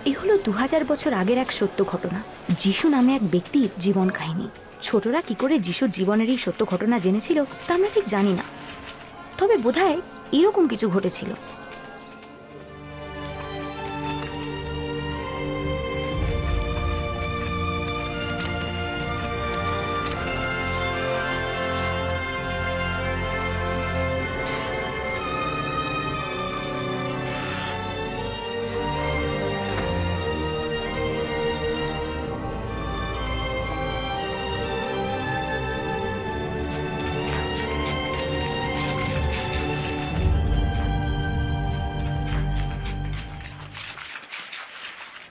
এ হলো 2000 বছর আগের এক সত্য ঘটনা। যিশু নামে এক ব্যক্তির জীবন কাহিনী। ছোটরা কি করে যিশুর জীবনের এই সত্য ঘটনা জেনেছিল তা আমরা ঠিক জানি না, তবে বোধহয় এরকম কিছু ঘটেছিল।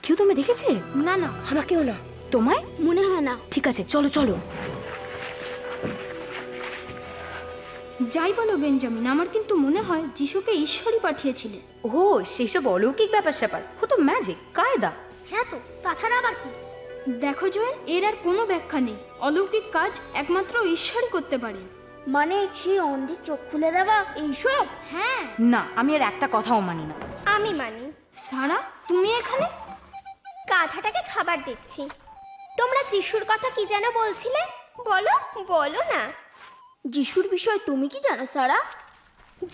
কেউ তুমি দেখেছে? না না, আমাকেও না। তোমায় মনে হয় না। ঠিক আছে, চলো চলো। যাই বলো বেঞ্জামিন, আমার কিন্তু মনে হয় যিশুকে ঈশ্বরই পাঠিয়েছিলেন। ও, সেসব অলৌকিক ব্যাপার স্যাপার হতো, ম্যাজিক কায়দা। হ্যাঁ তো, তাছাড়া আবার কি? দেখো জয়েন, এর আর কোনো ব্যাখ্যা নেই। অলৌকিক কাজ একমাত্র ঈশ্বরই করতে পারে। মানে সেই অন্ধের চোখ খুলে দেওয়া এইসব? হ্যাঁ। না, আমি আর একটা কথাও মানি না। আমি মানি। সারা, তুমি এখানে? গাধাটাকে খাবার দিচ্ছি। তোমরা যিশুর কথা কি যেন বলছিলে? বলো বলো না। যিশুর বিষয় তুমি কি জানো সারা?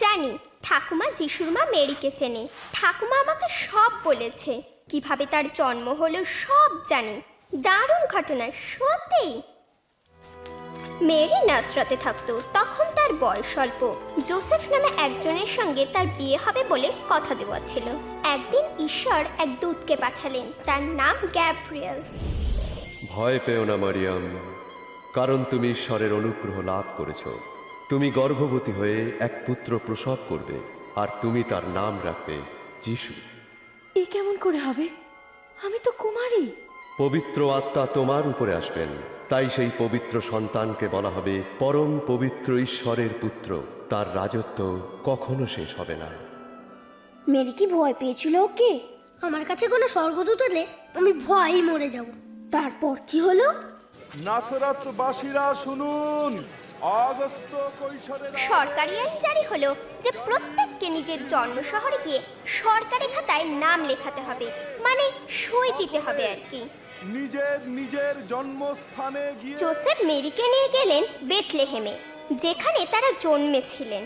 জানি, ঠাকুমা যিশুর মা মেরিকে চেনে। ঠাকুমা আমাকে সব বলেছে, কিভাবে তার জন্ম হলো সব জানি। দারুণ ঘটনা, সত্যি। মেরি নাসরাতে থাকতো, তখন তার বয়স অল্প। জোসেফ নামে একজনের সঙ্গে তার বিয়ে হবে বলে কথা দেওয়া ছিল। একদিন ঈশ্বর এক দূতকে পাঠালেন, তার নাম গ্যাব্রিয়েল। ভয় পেও না মারিয়াম, কারণ তুমি ঈশ্বরের অনুগ্রহ লাভ করেছ। তুমি গর্ভবতী হয়ে এক পুত্র প্রসব করবে, আর তুমি তার নাম রাখবে যিশু। এ কেমন করে হবে? আমি তো কুমারী। পবিত্র আত্মা তোমার উপরে আসবেন, তাই সেই পবিত্র সন্তানকে বলা হবে পরম পবিত্র ঈশ্বরের পুত্র। তার রাজত্ব কখনো শেষ হবে না। মেরি কি ভয় পেয়েছিল ওকে? আমার কাছে কোনো স্বর্গদূত এলে আমি ভয়ই মরে যাব। তারপর কি হলো? নাসরাতবাসীরা শুনুন, অগস্ত কৈশোরের সরকারি আইন জারি হলো যে প্রত্যেককে নিজের জন্ম শহরে গিয়ে সরকারি খাতায় নাম লেখাতে হবে, মানে সই দিতে হবে আর কি। নিজের নিজের জন্মস্থানে গিয়ে জোসেফ মেরিকে নিয়ে গেলেন বেথলেহেমে, যেখানে তারা জন্মেছিলেন।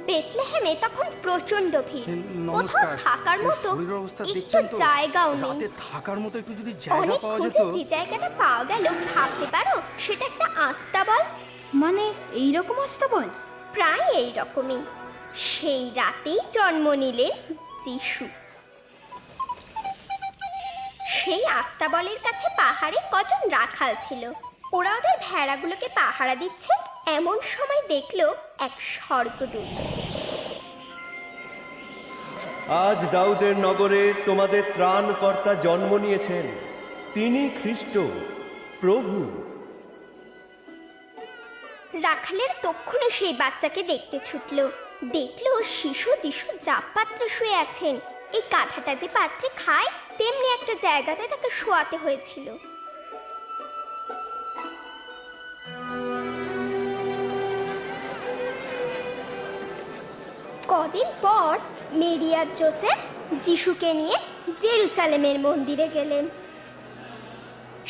বেথলেহেমে তখন প্রচন্ড ভিড়, কোথাও থাকার মতো একটু জায়গাও নেই। থাকার মতো একটু যদি অনেক খুঁজে যে জায়গাটা পাওয়া গেল, ভাবতে পারো সেটা একটা আস্তাবল। মানে এইরকম আস্তাবল? প্রায় এই রকমই। সেই রাতেই জন্ম নিলেন যিশু। সেই আস্তাবলের কাছে পাহাড়ে কজন রাখাল ছিল, ওরা ওদের ভেড়াগুলোকে পাহারা দিচ্ছে। এমন সময় দেখলো এক স্বর্গদূত। আজ দাউদের নগরে তোমাদের ত্রাণকর্তা জন্ম নিয়েছেন, তিনি খ্রিস্ট প্রভু। রাখালের তক্ষুনি সেই বাচ্চাকে দেখতে ছুটলো। দেখলো শিশু যিশু জাপ পাত্রে শুয়ে আছেন। এই গাধাটা যে পাত্রে খায়, তেমনি একটা জায়গাতে তাকে শোয়াতে হয়েছিল। কদিন পর মেরি আর জোসেফ যিশুকে নিয়ে জেরুসালেমের মন্দিরে গেলেন।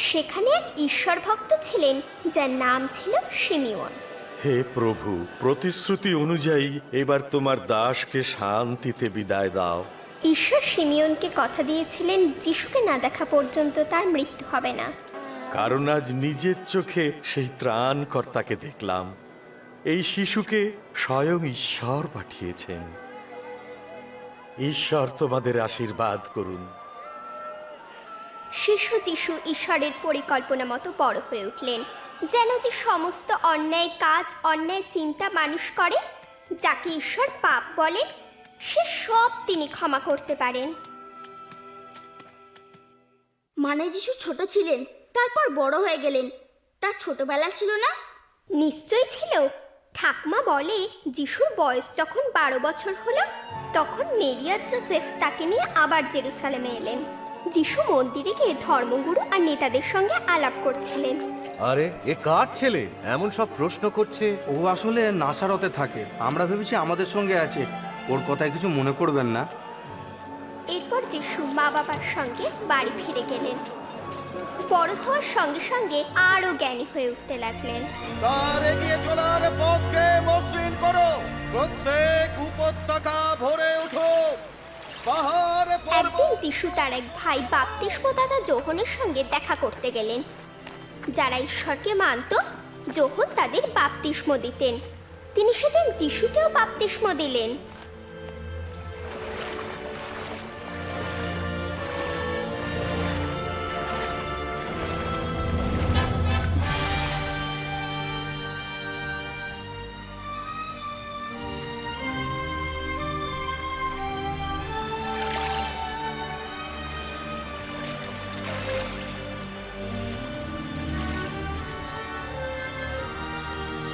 সেখানে এক ঈশ্বর ভক্ত ছিলেন, যার নাম ছিল শিমিয়ন। হে প্রভু, প্রতিশ্রুতি অনুযায়ী এবার তোমার দাসকে শান্তিতে বিদায় দাও। ঈশ্বর শিমিয়নকে কথা দিয়েছিলেন যিশুকে না দেখা পর্যন্ত তার মৃত্যু হবে না। কারণ আজ নিজের চোখে সেই ত্রাণকর্তাকে দেখলাম। এই শিশুকে স্বয়ং ঈশ্বর পাঠিয়েছেন। ঈশ্বর তোমাদের আশীর্বাদ করুন। শিশু যিশু ঈশ্বরের পরিকল্পনা মতো বড় হয়ে উঠলেন, যেন যে সমস্ত অন্যায় কাজ, অন্যায় চিন্তা মানুষ করে, যাকে ঈশ্বর পাপ বলেন, সে সব তিনি ক্ষমা করতে পারেন। মানে যিশু ছোট ছিলেন, তারপর বড় হয়ে গেলেন। তার ছোটবেলা ছিল না? নিশ্চয়ই ছিল। ঠাকুমা বলে যিশুর বয়স যখন 12 বছর হলো, তখন মেরি আর জোসেফ তাকে নিয়ে আবার জেরুসালেমে এলেন। যিশু মন্দিরে গিয়ে ধর্মগুরু আর নেতাদের সঙ্গে আলাপ করছিলেন। আরে এ কার ছেলে, এমন সব প্রশ্ন করছে? ও আসলে নাসারতে থাকে, আমরা ভেবেছি আমাদের সঙ্গে আছে। ওর কথায় কিছু মনে করবেন না। এরপর যিশু মা বাবার সঙ্গে বাড়ি ফিরে গেলেন। বড় হওয়ার সঙ্গে সঙ্গে আরও জ্ঞানী হয়ে উঠতে লাগলেন। তার এগিয়ে চলার পথকে মসৃণ করো, প্রত্যেক উপত্যকা ভরে উঠো, পাহাড় একদিন যিশু তার এক ভাই বাপ্তিস্মদাতা যোহনের সঙ্গে দেখা করতে গেলেন। যারা ঈশ্বরকে মানত, যোহন তাদের বাপ্তিস্ম দিতেন। তিনি সেদিন যিশুকেও বাপ্তিস্ম দিলেন।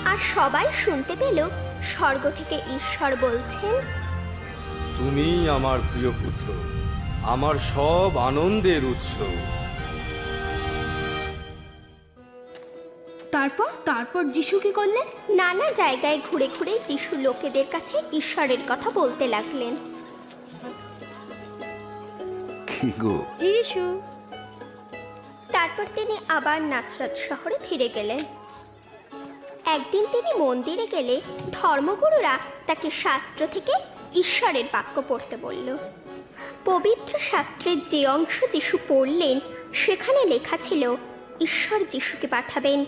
আর সবাই শুনতে পেল স্বর্গ থেকে ঈশ্বর বলছেন, তুমি আমার প্রিয় পুত্র, আমার সব আনন্দের উৎস। তারপর যিশু কি করলেন? নানা জায়গায় ঘুরে ঘুরে যিশু লোকেদের কাছে ঈশ্বরের কথা বলতে লাগলেন। কি গো, যিশু। তারপর তিনি আবার নাসরত শহরে ফিরে গেলেন। একদিন তিনি মন্দিরে গেলে ধর্মগুরুরা তাকে শাস্ত্র থেকে ঈশ্বরের বাক্য পড়তে বলল। পবিত্র শাস্ত্রের যে অংশ যিশু পড়লেন সেখানে লেখা ছিল ঈশ্বর যিশুকে পাঠাবেন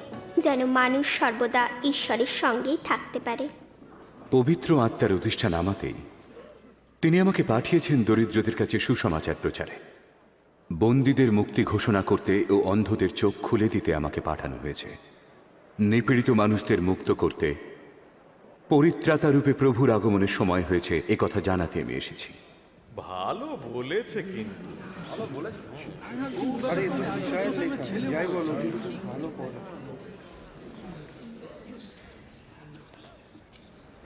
যেন মানুষ সর্বদা ঈশ্বরের সঙ্গেই থাকতে পারে। পবিত্র আত্মার অধিষ্ঠান আমাতেই। তিনি আমাকে পাঠিয়েছেন দরিদ্রদের কাছে সুসমাচার প্রচারে, বন্দীদের মুক্তি ঘোষণা করতে ও অন্ধদের চোখ খুলে দিতে আমাকে পাঠানো হয়েছে, নিপীড়িত মানুষদের মুক্ত করতে পরিত্রাতা রূপে প্রভুর আগমনের সময় হয়েছে এ কথা জানাতে আমি এসেছি। ভালো বলেছে কিন্তু।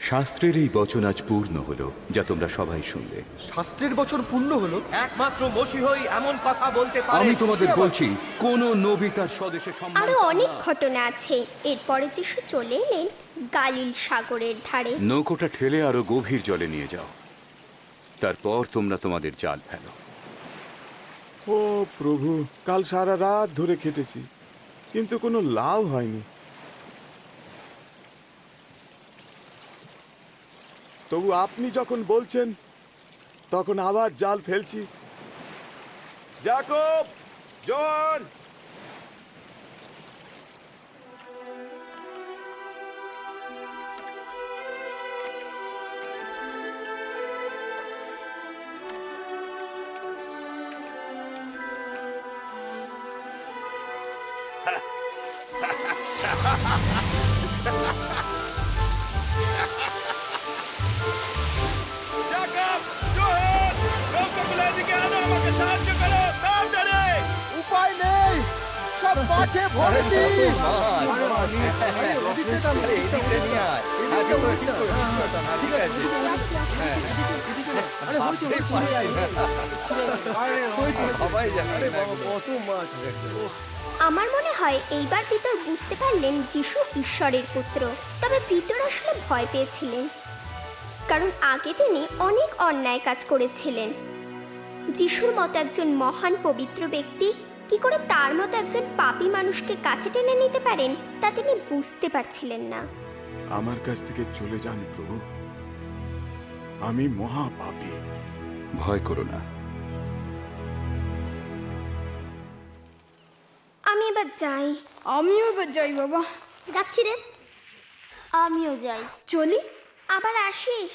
শাস্ত্রের এই বচন আজ পূর্ণ হলো, যা তোমরা সবাই শুনলে। শাস্ত্রের বচন পূর্ণ হলো? একমাত্র মসীহই এমন কথা বলতে পারে। আমি তোমাদের বলছি, কোন নবী তার স্বদেশে সম্মান আরো পায় না। অনেক ঘটনা আছে। এরপরে যিশু চলে এলেন গালিল সাগরের ধারে। নৌকোটা ঠেলে আরো গভীর জলে নিয়ে যাও, তারপর তোমরা তোমাদের জাল ফেলো। ও প্রভু, কাল সারা রাত ধরে খেটেছি, কিন্তু কোনো লাভ হয়নি। তবু আপনি যখন বলছেন তখন আবার জাল ফেলছি। যাকব, জন, উপায় নেই, সব মাছে ভর্তি। আমার মনে হয় এইবার পিতর বুঝতে পারলেন যিশু ঈশ্বরের পুত্র। তবে পিতর আসলে ভয় পেয়েছিলেন, কারণ আগে তিনি অনেক অন্যায় কাজ করেছিলেন। যিশুর মতো একজন মহান পবিত্র ব্যক্তি কি করে তার মতো একজন পাপী মানুষকে কাছে টেনে নিতে পারেন তা তিনি বুঝতে পারছিলেন না। আমার কাছ থেকে চলে যান প্রভু, আমি মহা পাপী। ভয় করো না। আমি এবার যাই। আমিও এবার যাই বাবা। যাচ্ছি রে, আমিও যাই। চলি। আবার আসিস।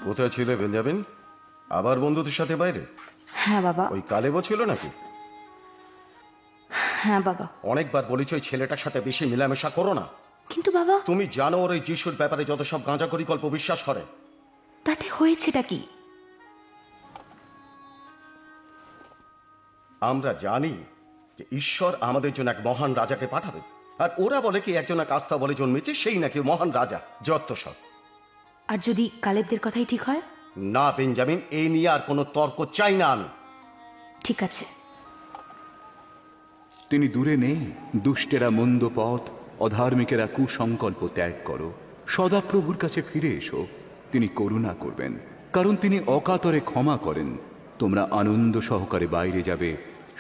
কোথায় ছিলে বেঞ্জামিন? আবার বন্ধুদের সাথে বাইরে? হ্যাঁ বাবা। ওই কালেবও ছিল নাকি? হ্যাঁ বাবা। অনেকবার বলেছি ওই ছেলেটার সাথে বেশি মেলামেশা করো না। কিন্তু বাবা, তুমি জানো ওর ওই যিশুর ব্যাপারে যত সব গাঁজাখড়ি গল্প বিশ্বাস করে। তাতে হয়েছেটা কি? আমরা জানি যে ঈশ্বর আমাদের জন্য এক মহান রাজাকে পাঠাবে, আর ওরা বলে কি একজন এক আস্থা বলে জন্মেছে, সেই নাকি মহান রাজা। যত সব। আর যদি কালেবদের কথাই ঠিক হয়? না বেঞ্জামিন, এই নিয়ে আর কোনো তর্ক চাই না আমি। ঠিক আছে, তিনি দূরে নেই। দুষ্টেরা মন্দ পথ, অধার্মিকেরা কুসংকল্প ত্যাগ করো, সদা প্রভুর কাছে ফিরে এসো। তিনি করুণা করবেন, কারণ তিনি অকাতরে ক্ষমা করেন। তোমরা আনন্দ সহকারে বাইরে যাবে,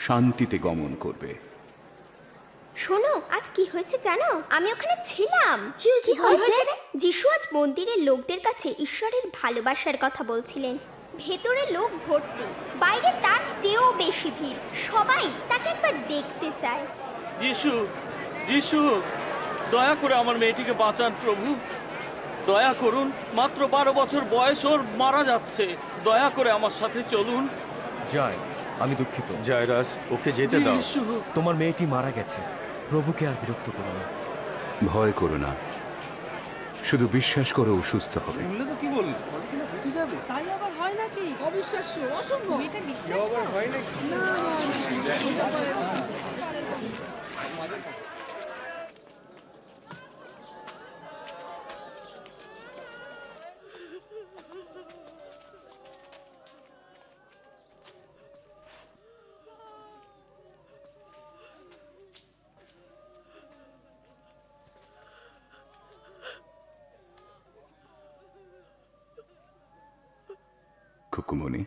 শান্তিতে গমন করবে। শোনো, আজ কি হয়েছে জানো? আমি ওখানে ছিলাম। কি হয়েছে? যিশু আজ মন্দিরের লোকদের কাছে ঈশ্বরের ভালোবাসার কথা বলছিলেন। ভেতরে লোক ভর্তি, বাইরে তার চেয়েও বেশি ভিড়। সবাই তাকে একবার দেখতে চায়। যিশু, যিশু, দয়া করে আমার মেয়েটিকে বাঁচান প্রভু। দয়া করুন, মাত্র 12 বছর বয়স, ওর মারা যাচ্ছে। দয়া করে আমার সাথে চলুন। জয়, আমি দুঃখিত। জায়রাস, ওকে যেতে দাও। যিশু, তোমার মেয়েটি মারা গেছে। প্রভুকে আর বিরক্ত করো না। ভয় করো না, শুধু বিশ্বাস করো ও সুস্থ হবে। শুনলে তো কি বললি? তাই আবার হয় নাকি? অবিশ্বাস্য, অসম্ভব। এটা বিশ্বাস করো। হয় নাকি? খুকুমণি,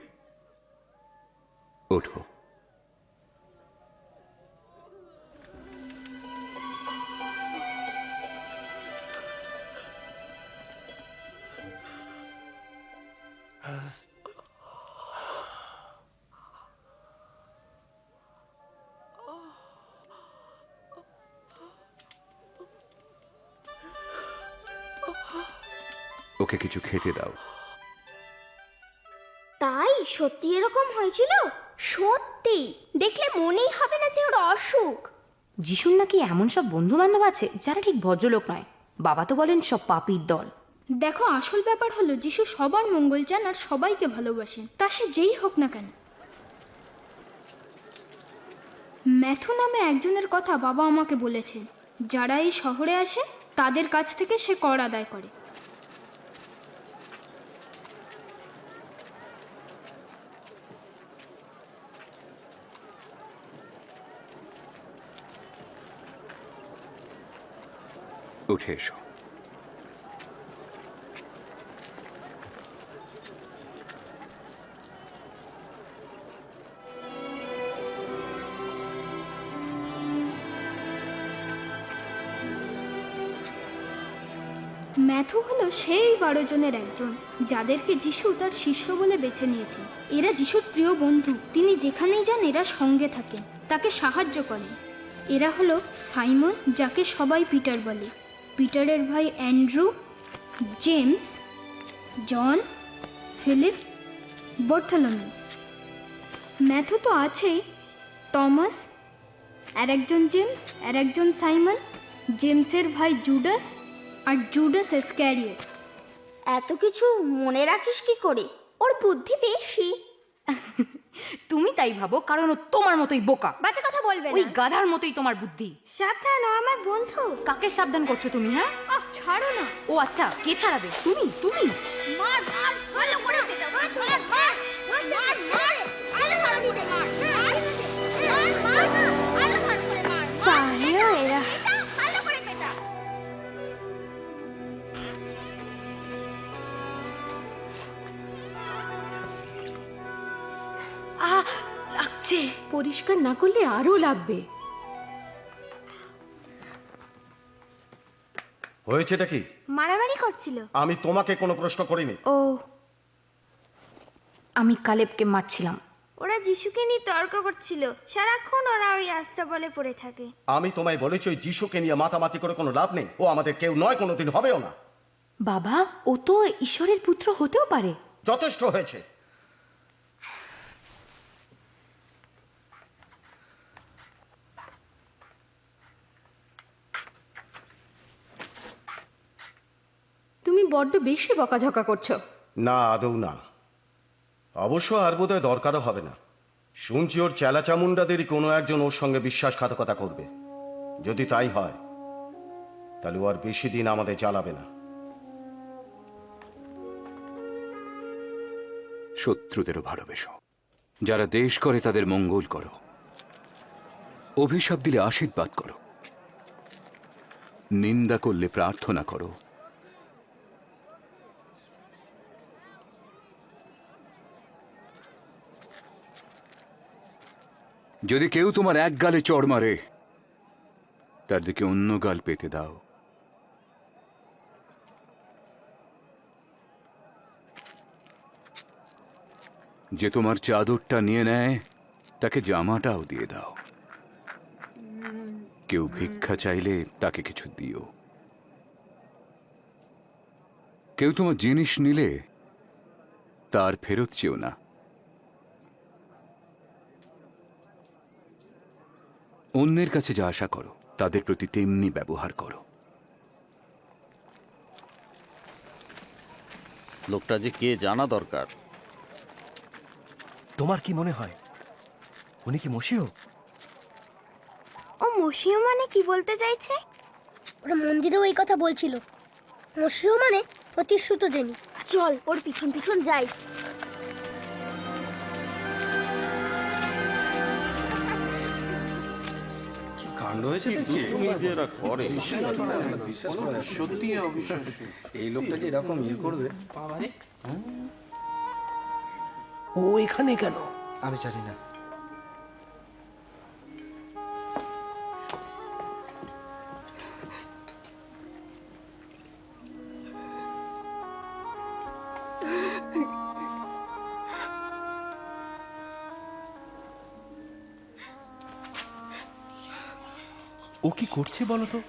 ওঠো। ওকে কিছু খেতে দাও। তাই সত্যি এরকম হয়েছিল? সত্যি দেখলে মনেই হবে না যে ওর অসুখ। যিশুর নাকি এমন সব বন্ধু বান্ধব আছে যারা ঠিক ভদ্রলোক নয়। বাবা তো বলেন সব পাপীর দল। দেখো, আসল ব্যাপার হলো যিশু সবার মঙ্গল চান আর সবাইকে ভালোবাসেন, তা সে যেই হোক না কেন। ম্যাথু নামে একজনের কথা বাবা আমাকে বলেছেন। যারা এই শহরে আসে তাদের কাছ থেকে সে কর আদায় করে। উঠে এসো। ম্যাথু হলো সেই 12 জনের একজন, যাদেরকে যিশু তার শিষ্য বলে বেছে নিয়েছেন। এরা যিশুর প্রিয় বন্ধু। তিনি যেখানেই যান এরা সঙ্গে থাকেন, তাকে সাহায্য করেন। এরা হলো সাইমন, যাকে সবাই পিটার বলে, পিটারের ভাই অ্যান্ড্রু, জেমস, জন, ফিলিপ, বর্থলোমিউ। ম্যাথু তো আছেই, টমাস, আর একজন জেমস, আর একজন সাইমন, জেমসের ভাই জুডাস, আর জুডাস ইসক্যারিওট। এত কিছু মনে রাখিস কি করে? ওর বুদ্ধি বেশি। তুমি তাই ভাবো, কারণ ও তোমার মতোই বোকা। বাজে কথা বলবে ওই না। গাধার মতোই তোমার বুদ্ধি। সাবধান, ও আমার বন্ধু। কাকে সাবধান করছো তুমি? হ্যাঁ, ছাড়ো না। ও আচ্ছা, কে ছাড়াবে? তুমি তুমি মার মার, ভালো করে দে, মার মার মার মার মার মার, ভালো করে দে, মার মার মার মার, ভালো করে মার। পারেও এরা। ভালো করে দে। লাগছে। পরিষ্কার না করলে আরো লাগবে। হয়েছেটা কি? মারামারি করছিল। আমি তোমাকে কোনো প্রশ্ন করিনি। ও, আমি কালেবকে মারছিলাম। ওরা যিশুকে নিয়ে তর্ক করছিল। সারাক্ষণ ওরা ওই আস্থা বলে পড়ে থাকে। আমি তোমায় বলেছি ওই যিশুকে নিয়ে মাতামাতি করে কোনো লাভ নেই। ও আমাদের কেউ নয়, কোনোদিন হবেও না। বাবা, ও তো ঈশ্বরের পুত্র হতেও পারে। যথেষ্ট হয়েছে। তুমি বড্ড বেশি বকাঝকা করছো। না, আদৌ না। অবশ্য আর বোধহয় দরকারও হবে না। শুনছি ওর চেলাচামুন্ডাদেরই কোনো একজন ওর সঙ্গে বিশ্বাসঘাতকতা করবে। যদি তাই হয় তাহলে ও আর বেশি দিন আমাদের জ্বালাবে না। শত্রুদেরও ভালোবেসো, যারা দেশ করে তাদের মঙ্গল করো। অভিশাপ দিলে আশীর্বাদ করো, নিন্দা করলে প্রার্থনা করো। যদি কেউ তোমার এক গালে চড় মারে, তার দিকে অন্য গাল পেতে দাও। যে তোমার চাদরটা নিয়ে নেয়, তাকে জামাটাও দিয়ে দাও। কেউ ভিক্ষা চাইলে তাকে কিছু দিও। কেউ তোমার জিনিস নিলে তার ফেরত চেও না। অন্যের কাছে যা আশা করো, তাদের প্রতি তেমনি ব্যবহার করো। লোকটা যে কে জানা দরকার। তোমার কি মনে হয় উনি কি মসিহ? ও মসিহ মানে কি বলতে চাইছে? ওরা মন্দিরেও এই কথা বলছিল। মসিহ মানে প্রতিশ্রুত জেনি। চল ওর পিছন পিছন যাই। কাণ্ড হয়েছে দুষ্টুমি যে এরা করে। সত্যি এই লোকটা যে এরকম ইয়ে করবে। ও এখানে কেন? আমি জানি না। ও কি করছে বলো তো?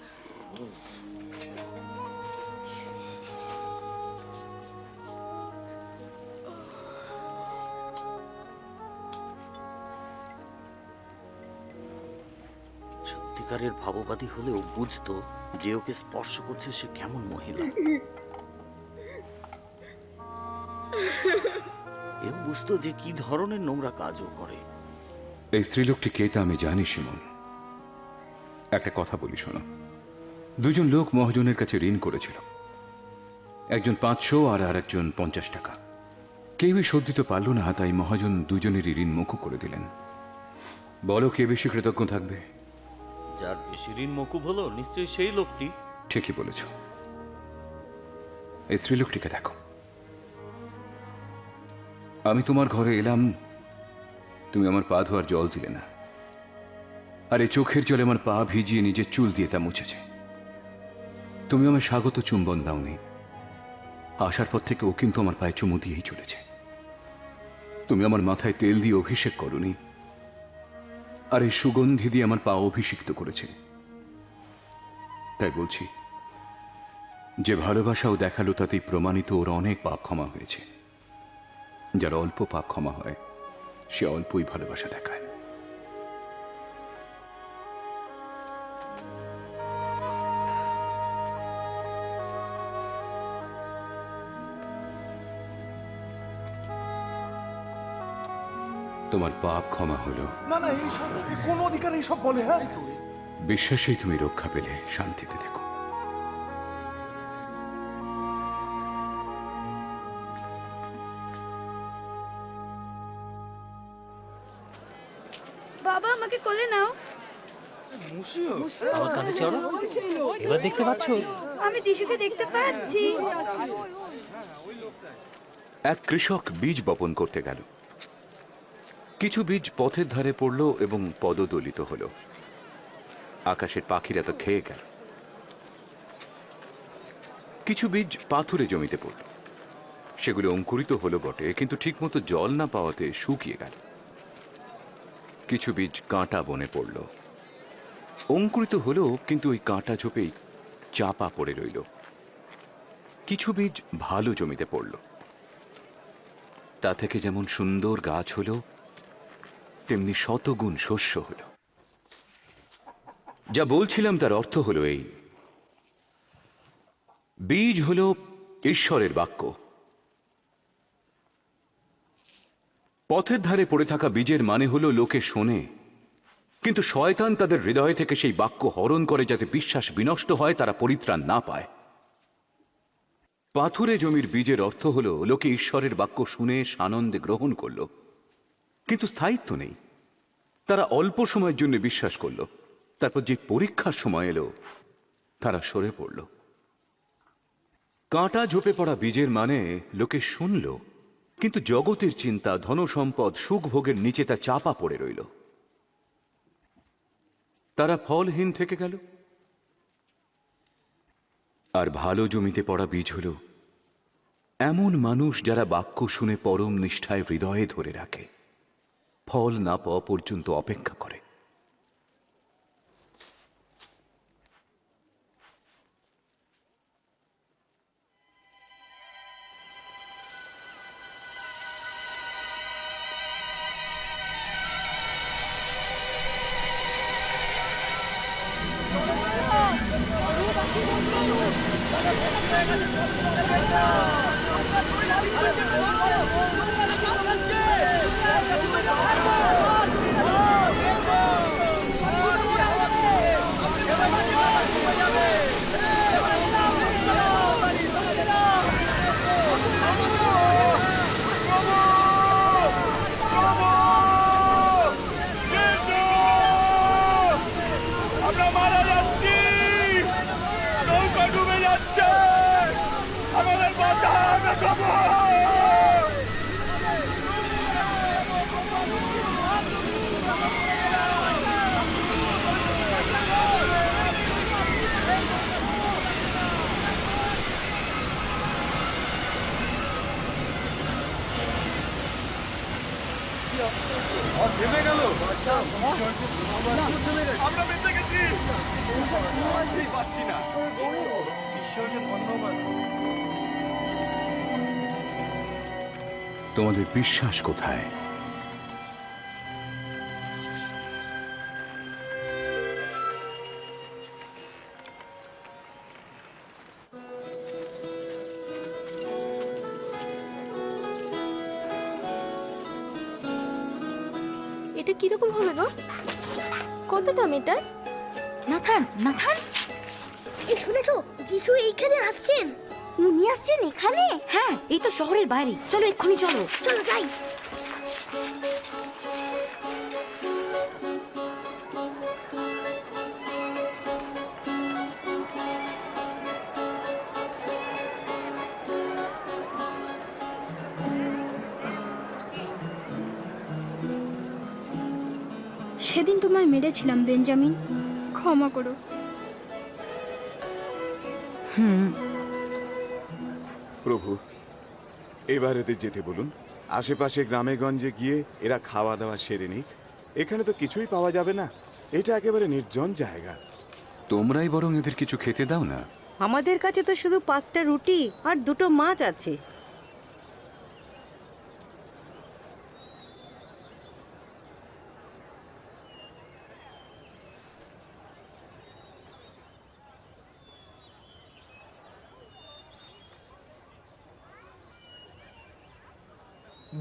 সত্যিকারের ভাববাদী হলে ও বুঝতো যে ওকে স্পর্শ করছে সে কেমন মহিলা। এও বুঝতো যে কি ধরনের নোংরা কাজও করে। এই স্ত্রীলোকটি কে তা আমি জানি শিমন। একটা কথা বলি শোনো। দুজন লোক মহাজনের কাছে ঋণ করেছিল, একজন 500 আর আরেকজন 50 টাকা। কেউই শোধ দিতে পারল না, তাই মহাজন দুজনেরই ঋণ মকুব করে দিলেন। বলো কে বেশি কৃতজ্ঞ থাকবে? যার বেশি ঋণ মকুব হলো নিশ্চয়ই সেই লোকটি। ঠিকই বলেছ। এই স্ত্রীলোকটিকে দেখো। আমি তোমার ঘরে এলাম, তুমি আমার পা ধোয়ার জল দিলে না, আর এই চোখের জলে আমার পা ভিজিয়ে নিজের চুল দিয়ে তা মুছেছে। তুমি আমার স্বাগত চুম্বন দাওনি, আসার পর থেকে ও কিন্তু আমার পায়ে চুমু দিয়েই চলেছে। তুমি আমার মাথায় তেল দিয়ে অভিষেক করনি, আর এই সুগন্ধি দিয়ে আমার পা অভিষিক্ত করেছে। তাই বলছি, যে ভালোবাসাও দেখালো তাতেই প্রমাণিত ওর অনেক পাপ ক্ষমা হয়েছে। যার অল্প পাপ ক্ষমা হয় সে অল্পই ভালোবাসা দেখায়। তোমার পাপ ক্ষমা হলো। না না, এই সব কোন অধিকার এই সব বলে? হ্যাঁ, বিশ্বাসেই তুমি রক্ষা পেলে, শান্তিতে থেকো। বাবা আমাকে কোলে নাও। আমার কাঁধে চড়ো। এবার দেখতে পাচ্ছ? আমি যিশুকে দেখতে পাচ্ছি। এক কৃষক বীজ বপন করতে গেল। কিছু বীজ পথের ধারে পড়ল এবং পদদলিত হল। আকাশের পাখিরা তা খেয়ে গেল। কিছু বীজ পাথুরে জমিতে পড়ল। সেগুলো অঙ্কুরিত হলো বটে, কিন্তু ঠিকমতো জল না পাওয়াতে শুকিয়ে গেল। কিছু বীজ কাঁটা বনে পড়ল। অঙ্কুরিত হলো, কিন্তু ওই কাঁটা ঝোপেই চাপা পড়ে রইল। কিছু বীজ ভালো জমিতে পড়ল। তা থেকে যেমন সুন্দর গাছ হলো, তেমনি শতগুণ শস্য হলো। যা বলছিলাম তার অর্থ হলো এই: বীজ হলো ঈশ্বরের বাক্য। পথের ধারে পড়ে থাকা বীজের মানে হলো লোকে শোনে, কিন্তু শয়তান তাদের হৃদয় থেকে সেই বাক্য হরণ করে, যাতে বিশ্বাস বিনষ্ট হয়, তারা পরিত্রাণ না পায়। পাথুরে জমির বীজের অর্থ হলো লোকে ঈশ্বরের বাক্য শুনে সানন্দে গ্রহণ করল, কিন্তু স্থায়িত্ব নেই। তারা অল্প সময়ের জন্য বিশ্বাস করলো, তারপর যে পরীক্ষার সময় এলো তারা সরে পড়ল। কাঁটা ঝোপে পড়া বীজের মানে লোকে শুনল, কিন্তু জগতের চিন্তা, ধনসম্পদ, সুখ ভোগের নিচে তা চাপা পড়ে রইল। তারা ফলহীন থেকে গেল। আর ভালো জমিতে পড়া বীজ হল এমন মানুষ যারা বাক্য শুনে পরম নিষ্ঠায় হৃদয়ে ধরে রাখে, ফল না পাওয়া পর্যন্ত অপেক্ষা করে। তোমাদের বিশ্বাস কোথায়? এটা কিরকম হবে গো? কত দাম এটা? নাথান, নাথান, এই শুনেছো যিশু এইখানে আসছেন? উনি আসছেন এখানে? হ্যাঁ, এই তো শহরের বাইরে। চলো এক্ষুনি চলো। চলো যাই। সেদিন তোমায় মেরেছিলাম বেঞ্জামিন, ক্ষমা করো। প্রভু, এবার এদের যেতে বলুন। আশেপাশে গ্রামে গঞ্জে গিয়ে এরা খাওয়া দাওয়া সেরে নিক। এখানে তো কিছুই পাওয়া যাবে না, এটা একেবারে নির্জন জায়গা। তোমরাই বরং এদের কিছু খেতে দাও না। আমাদের কাছে তো শুধু 5টা রুটি আর 2টো মাছ আছে।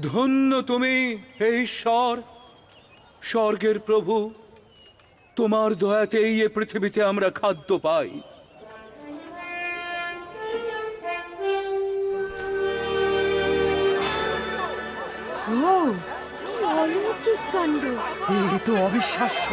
ধন্য তুমি হে ঈশ্বর, স্বর্গের প্রভু। তোমার দয়াতেই এ পৃথিবীতে আমরা খাদ্য পাই। অলৌকিক কাণ্ড! এই তো অবিশ্বাস্য।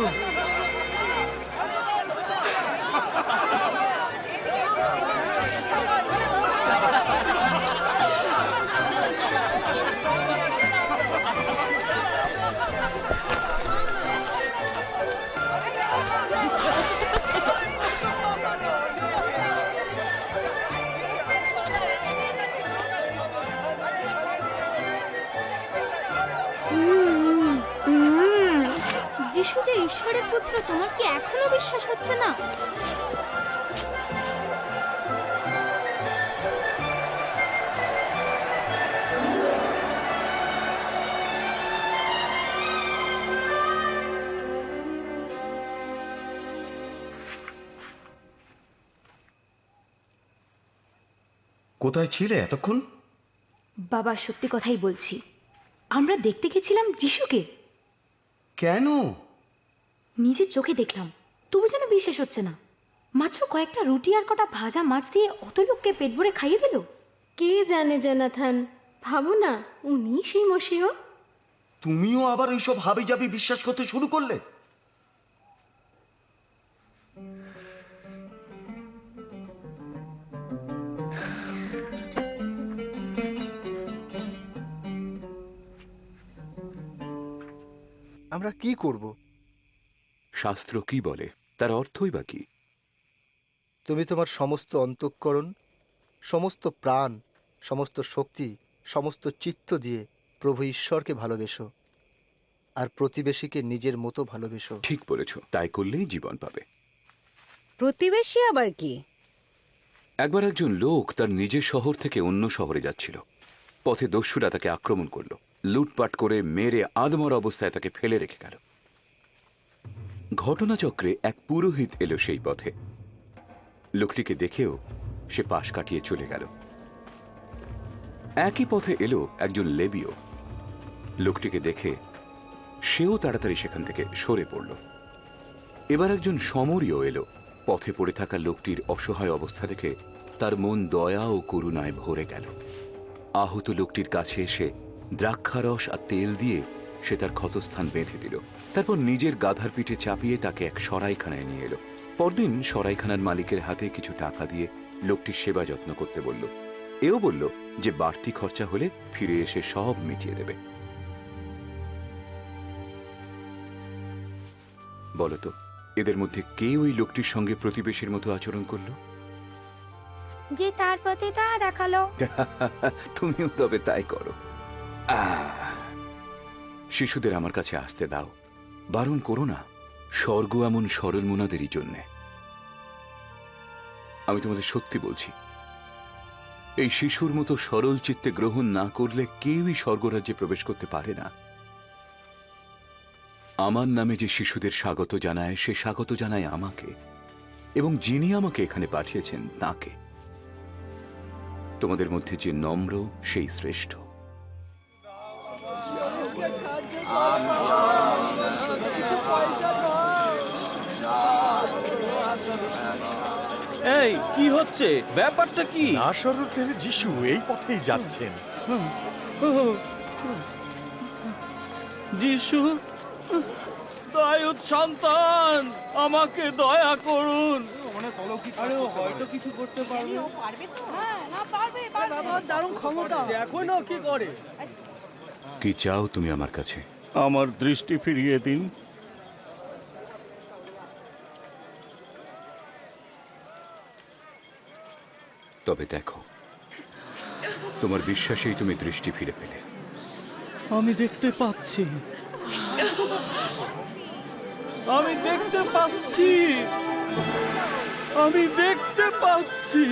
যিশু যে ঈশ্বরের পুত্র, তোমার কি এখনো বিশ্বাস হচ্ছে না? কোথায় ছিলে এতক্ষণ? বাবা, সত্যি কথাই বলছি, আমরা দেখতে গেছিলাম যিশুকে। কেন? নিজের চোখে দেখলাম, তবু যেন বিশ্বাস হচ্ছে না। মাত্র কয়েকটা রুটি আর কটা ভাজা মাছ দিয়ে অত লোককে পেট ভরে খাইয়ে দিল। কে জানে জোনাথন, ভাবো না উনি সেই মসিহ। তুমিও আবার ওইসব হাবিজাবি বিশ্বাস করতে শুরু করলে? আমরা কি করব? শাস্ত্র কি বলে, তার অর্থই বা কি? তুমি তোমার সমস্ত অন্তঃকরণ, সমস্ত প্রাণ, সমস্ত শক্তি, সমস্ত চিত্ত দিয়ে প্রভু ঈশ্বরকে ভালোবেসো, আর প্রতিবেশীকে নিজের মতো ভালোবেসো। ঠিক বলেছ, তাই করলেই জীবন পাবে। প্রতিবেশী আবার কি? একবার একজন লোক তার নিজের শহর থেকে অন্য শহরে যাচ্ছিল। পথে দস্যুরা তাকে আক্রমণ করলো, লুটপাট করে মেরে আদমর অবস্থায় তাকে ফেলে রেখে গেল। ঘটনাচক্রে এক পুরোহিত এলো সেই পথে। লোকটিকে দেখেও সে পাশ কাটিয়ে চলে গেল। একই পথে এলো একজন লেবীয়। লোকটিকে দেখে সেও তাড়াতাড়ি সেখান থেকে সরে পড়ল। এবার একজন সমরীয় এলো। পথে পড়ে থাকা লোকটির অসহায় অবস্থা দেখে তার মন দয়া ও করুণায় ভরে গেল। আহত লোকটির কাছে এসে দ্রাক্ষারস আর তেল দিয়ে সে তার ক্ষতস্থান বেঁধে দিল। তারপর নিজের গাধার পিঠে চাপিয়ে তাকে এক সরাইখানায় নিয়ে এলো। পরদিন সরাইখানার মালিকের হাতে কিছু টাকা দিয়ে লোকটির সেবা যত্ন করতে বলল। এও বলল যে বাড়তি খরচা হলে ফিরে এসে সব মিটিয়ে দেবে। বলতো, এদের মধ্যে কে ওই লোকটির সঙ্গে প্রতিবেশীর মতো আচরণ করলো? যে তার প্রতি দয়া দেখালো। তুমিও তবে তাই করো। শিশুদের আমার কাছে আসতে দাও, বারণ করো না। স্বর্গ এমন সরল মনাদেরই জন্যে। আমি তোমাদের সত্যি বলছি, এই শিশুর মতো সরল চিত্তে গ্রহণ না করলে কেউই স্বর্গরাজ্যে প্রবেশ করতে পারে না। আমার নামে যে শিশুদের স্বাগত জানায়, সে স্বাগত জানায় আমাকে, এবং যিনি আমাকে এখানে পাঠিয়েছেন তাকে। তোমাদের মধ্যে যে নম্র, সেই শ্রেষ্ঠ। এই কি হচ্ছে? ব্যাপারটা কি? নাসরতের যিশু এই পথেই যাচ্ছেন। যিশু, দায়ুদ সন্তান, আমাকে দয়া করুন। আরে ও হয়তো কিছু করতে পারবে। দারুণ ক্ষমতা। দেখো না কি করে। কি চাও তুমি আমার কাছে? আমার দৃষ্টি ফিরিয়ে দিন। তবে দেখো, তোমার বিশ্বাসেই তুমি দৃষ্টি ফিরে পেলে। আমি দেখতে পাচ্ছি, আমি দেখতে পাচ্ছি, আমি দেখতে পাচ্ছি।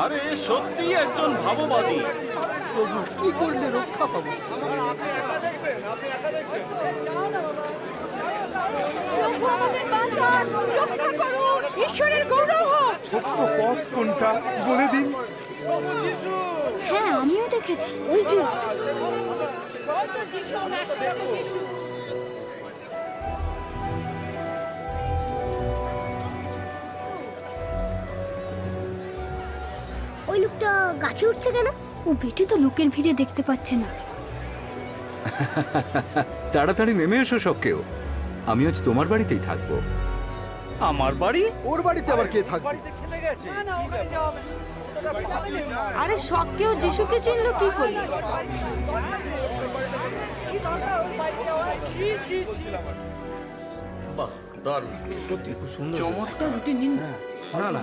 আরে সত্যি একজন ভাববাদী। প্রভু, কি করলে রক্ষা পাবো? ঈশ্বরের গৌরব হোক। সত্য পথ কোনটা বলে দিন। হ্যাঁ, আমিও দেখেছি। ওই যে ওই লোকটা গাছে উঠছে কেন? ও বেটে তো লোকের ভিড়ে দেখতে পাচ্ছে না। তাড়াতাড়ি নেমে এসো সব কেউ। আমি আজ তোমার বাড়িতেই থাকবো। আমার বাড়ি? ওর বাড়িতে আবার কে থাকবে? আরে সব কেউ যিশুকে চিনলো কি করে? বাহ, দারুণ। সত্যি খুব সুন্দর। চমৎকার রুটি নিন। না না,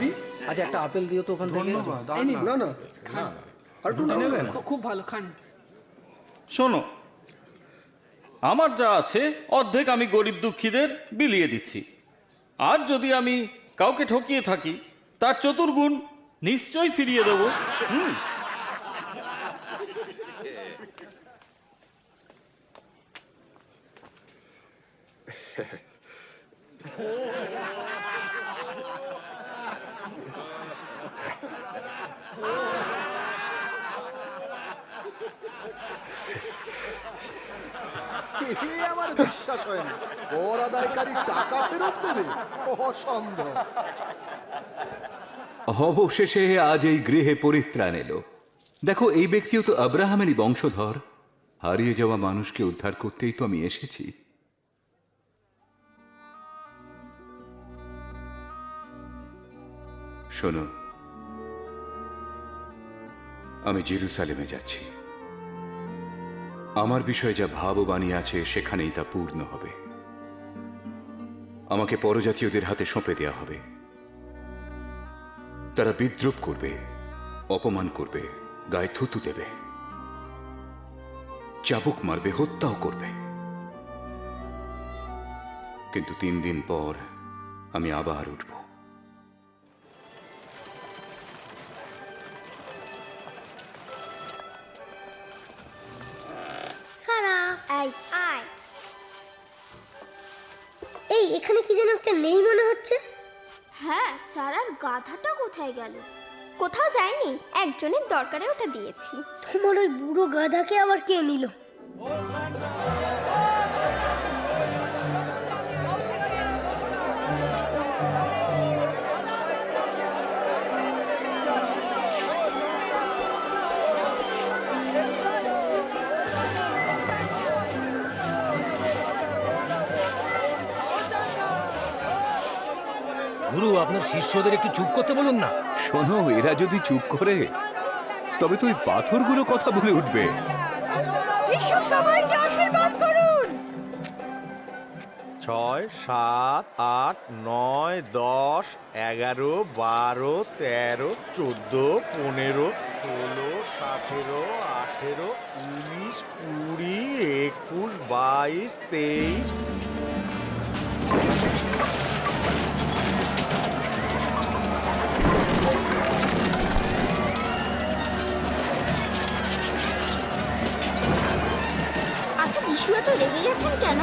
আচ্ছা একটা আপেল দিও তো ওখান থেকে। না না, আর একটু নেবে না? খুব ভালো খান। শোনো, আমার যা আছে অর্ধেক আমি গরিব দুঃখীদের বিলিয়ে দিচ্ছি। আর যদি আমি কাউকে ঠকিয়ে থাকি, তার চতুর্গুণ নিশ্চয়ই ফিরিয়ে দেবো। আমার বিশ্বাস হয় না। কর আদায়কারী টাকা ফেরত দেবে? অসম্ভব। অবশেষে আজ এই গৃহে পরিত্রাণ এলো। দেখো, এই ব্যক্তিও তো আব্রাহামেরই বংশধর। হারিয়ে যাওয়া মানুষকে উদ্ধার করতেই তো আমি এসেছি। শোনো, আমি জেরুসালেমে যাচ্ছি। আমার বিষয়ে যা ভাববাণী আছে সেখানেই তা পূর্ণ হবে। আমাকে পরজাতীয়দের হাতে সঁপে দেওয়া হবে। তারা বিদ্রুপ করবে, অপমান করবে, গায়ে থুতু দেবে, চাবুক মারবে, হত্যাও করবে। কিন্তু 3 দিন পর আমি আবার উঠব। সারা আয় আয়। এই এখানে কি যেন একটা নেই মনে হচ্ছে। হ্যাঁ, সারার গাধাটা কোথায় গেল? কোথাও যায়নি, একজনের দরকারে ওটা দিয়েছি। তোমার ওই বুড়ো গাধাকে আবার কে নিল? গুরু, আপনার শিষ্যদের একটু চুপ করতে বলুন না। শোনো, এরা যদি চুপ করে তবে তো ওই পাথরগুলো কথা বলে উঠবে। সবাইকে আশীর্বাদ করুন। 6, 7, 8, 9, 10, 11, 12, 13, 14, 15, 16, 17, 18, 19, 20, 21, 22, 23। আচ্ছা, যিশু এত রেগে গেছেন কেন?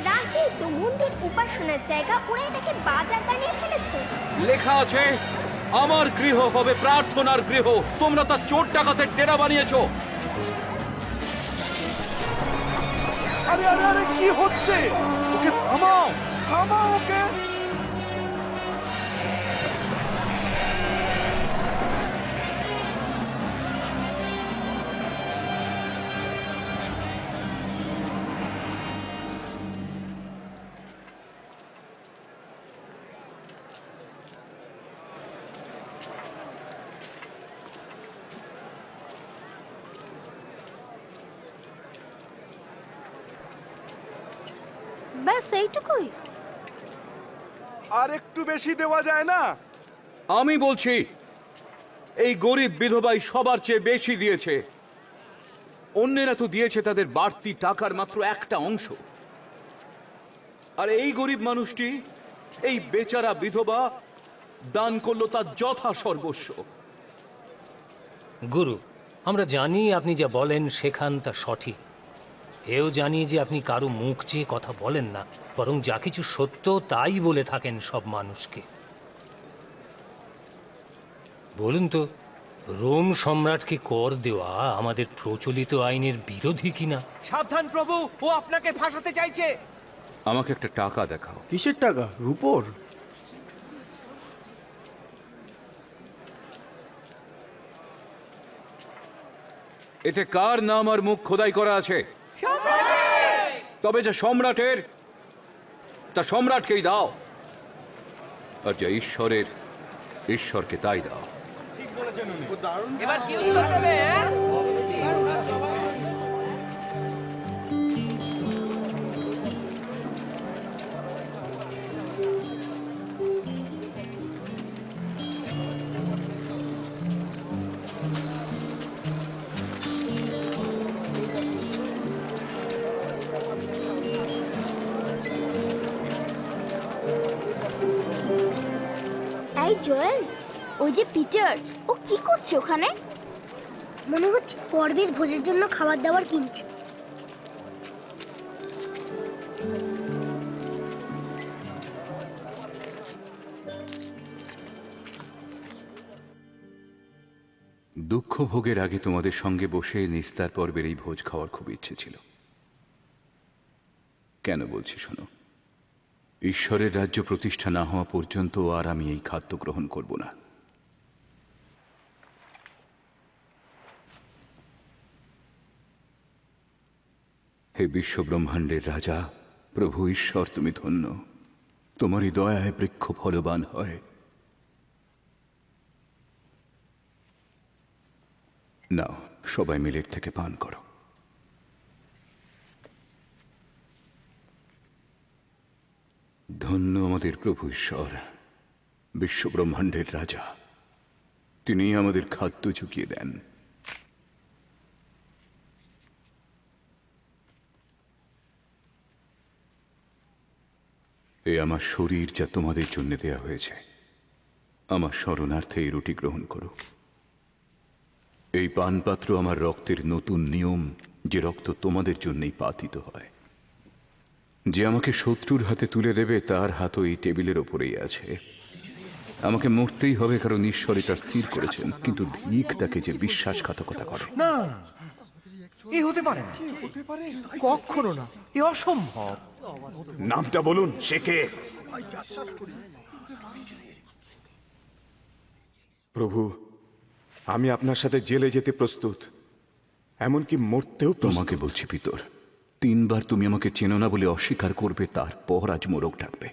রাগে তো মন্দির উপাসনার জায়গা, ওরা এটাকে বাজার বানিয়ে ফেলেছে। লেখা আছে, আমার গৃহ হবে প্রার্থনার গৃহ। তোমরা তা চোর ডাকাতের ডেরা বানিয়েছো। আরে আরে আরে, কি হচ্ছে? ওকে থামাও, থামাও ওকে। ব্যাস এইটুকুই। আর একটু বেশি দেওয়া যায় না? আমি বলছি, এই গরিব বিধবাই সবার চেয়ে বেশি দিয়েছে। অন্যেরা তো দিয়েছে তাদের বাড়তি টাকার মাত্র একটা অংশ। আর এই গরিব মানুষটি, এই বেচারা বিধবা, দান করলো তার যথা সর্বস্ব। গুরু, আমরা জানি আপনি যা বলেন শেখান তা সঠিক। এও জানি যে আপনি কারো মুখ চেয়ে কথা বলেন না, বরং যা কিছু সত্য তাই বলে থাকেন সব মানুষকে। বলুন তো, রোম সম্রাটকে কর দেওয়া আমাদের প্রচলিত আইনের বিরোধী কিনা? সাবধান প্রভু, ও আপনাকে ফাঁসাতে চাইছে। আমাকে একটা টাকা দেখাও। কিসের টাকা? রূপোর? এতে কার নাম আর মুখ খোদাই করা আছে? তবে যে সম্রাটের, তা সম্রাটকেই দাও। আর যে ঈশ্বরের, ঈশ্বরকে তাই দাও। এবার কি উত্তর দেবে? এই জয়েল, ওই যে পিটার, ও কি করছে ওখানে? মনে হচ্ছে পর্বের ভোজের জন্য খাবার দাবার কিনছে। দুঃখ ভোগের আগে তোমাদের সঙ্গে বসে নিস্তার পর্বের এই ভোজ খাওয়ার খুব ইচ্ছে ছিল। কেন বলছি শোনো, ঈশ্বরের রাজ্য প্রতিষ্ঠা না হওয়া পর্যন্ত আর আমি এই খাদ্য গ্রহণ করব না। হে বিশ্ব ব্রহ্মাণ্ডের রাজা প্রভু ঈশ্বর, তুমি ধন্য। তোমারই দয়ায় বৃক্ষ ফলবান হয়। নাও, সবাই মিলে এর থেকে পান করো। ধন্য আমাদের প্রভু ঈশ্বর, বিশ্ব ব্রহ্মাণ্ডের রাজা। তিনি আমাদের খাদ্য চুকিয়ে দেন। এ আমার শরীর, যা তোমাদের জন্য দেয়া হয়েছে। আমার শরণার্থে এই রুটি গ্রহণ করো। এই পানপাত্র আমার রক্তের নতুন নিয়ম, যে রক্ত তোমাদের জন্যই পাতিত হয়। যে আমাকে শত্রুর হাতে তুলে দেবে, তার হাতও এই টেবিলের ওপরেই আছে। আমাকে মরতেই হবে, কারণ ঈশ্বর এটা স্থির করেছেন। কিন্তু ধিক তাকে যে বিশ্বাসঘাতকতা করে। না, এ হতে পারে না, কখনো না, এ অসম্ভব। নামটা বলুন, সে কে? প্রভু, আমি আপনার সাথে জেলে যেতে প্রস্তুত, এমনকি মরতেও প্রস্তুত। তোমাকে বলছি পিতর, 3 বার তুমি আমাকে চেনো না বলে অস্বীকার করবে, তারপর আজ মোরগ ডাকবে।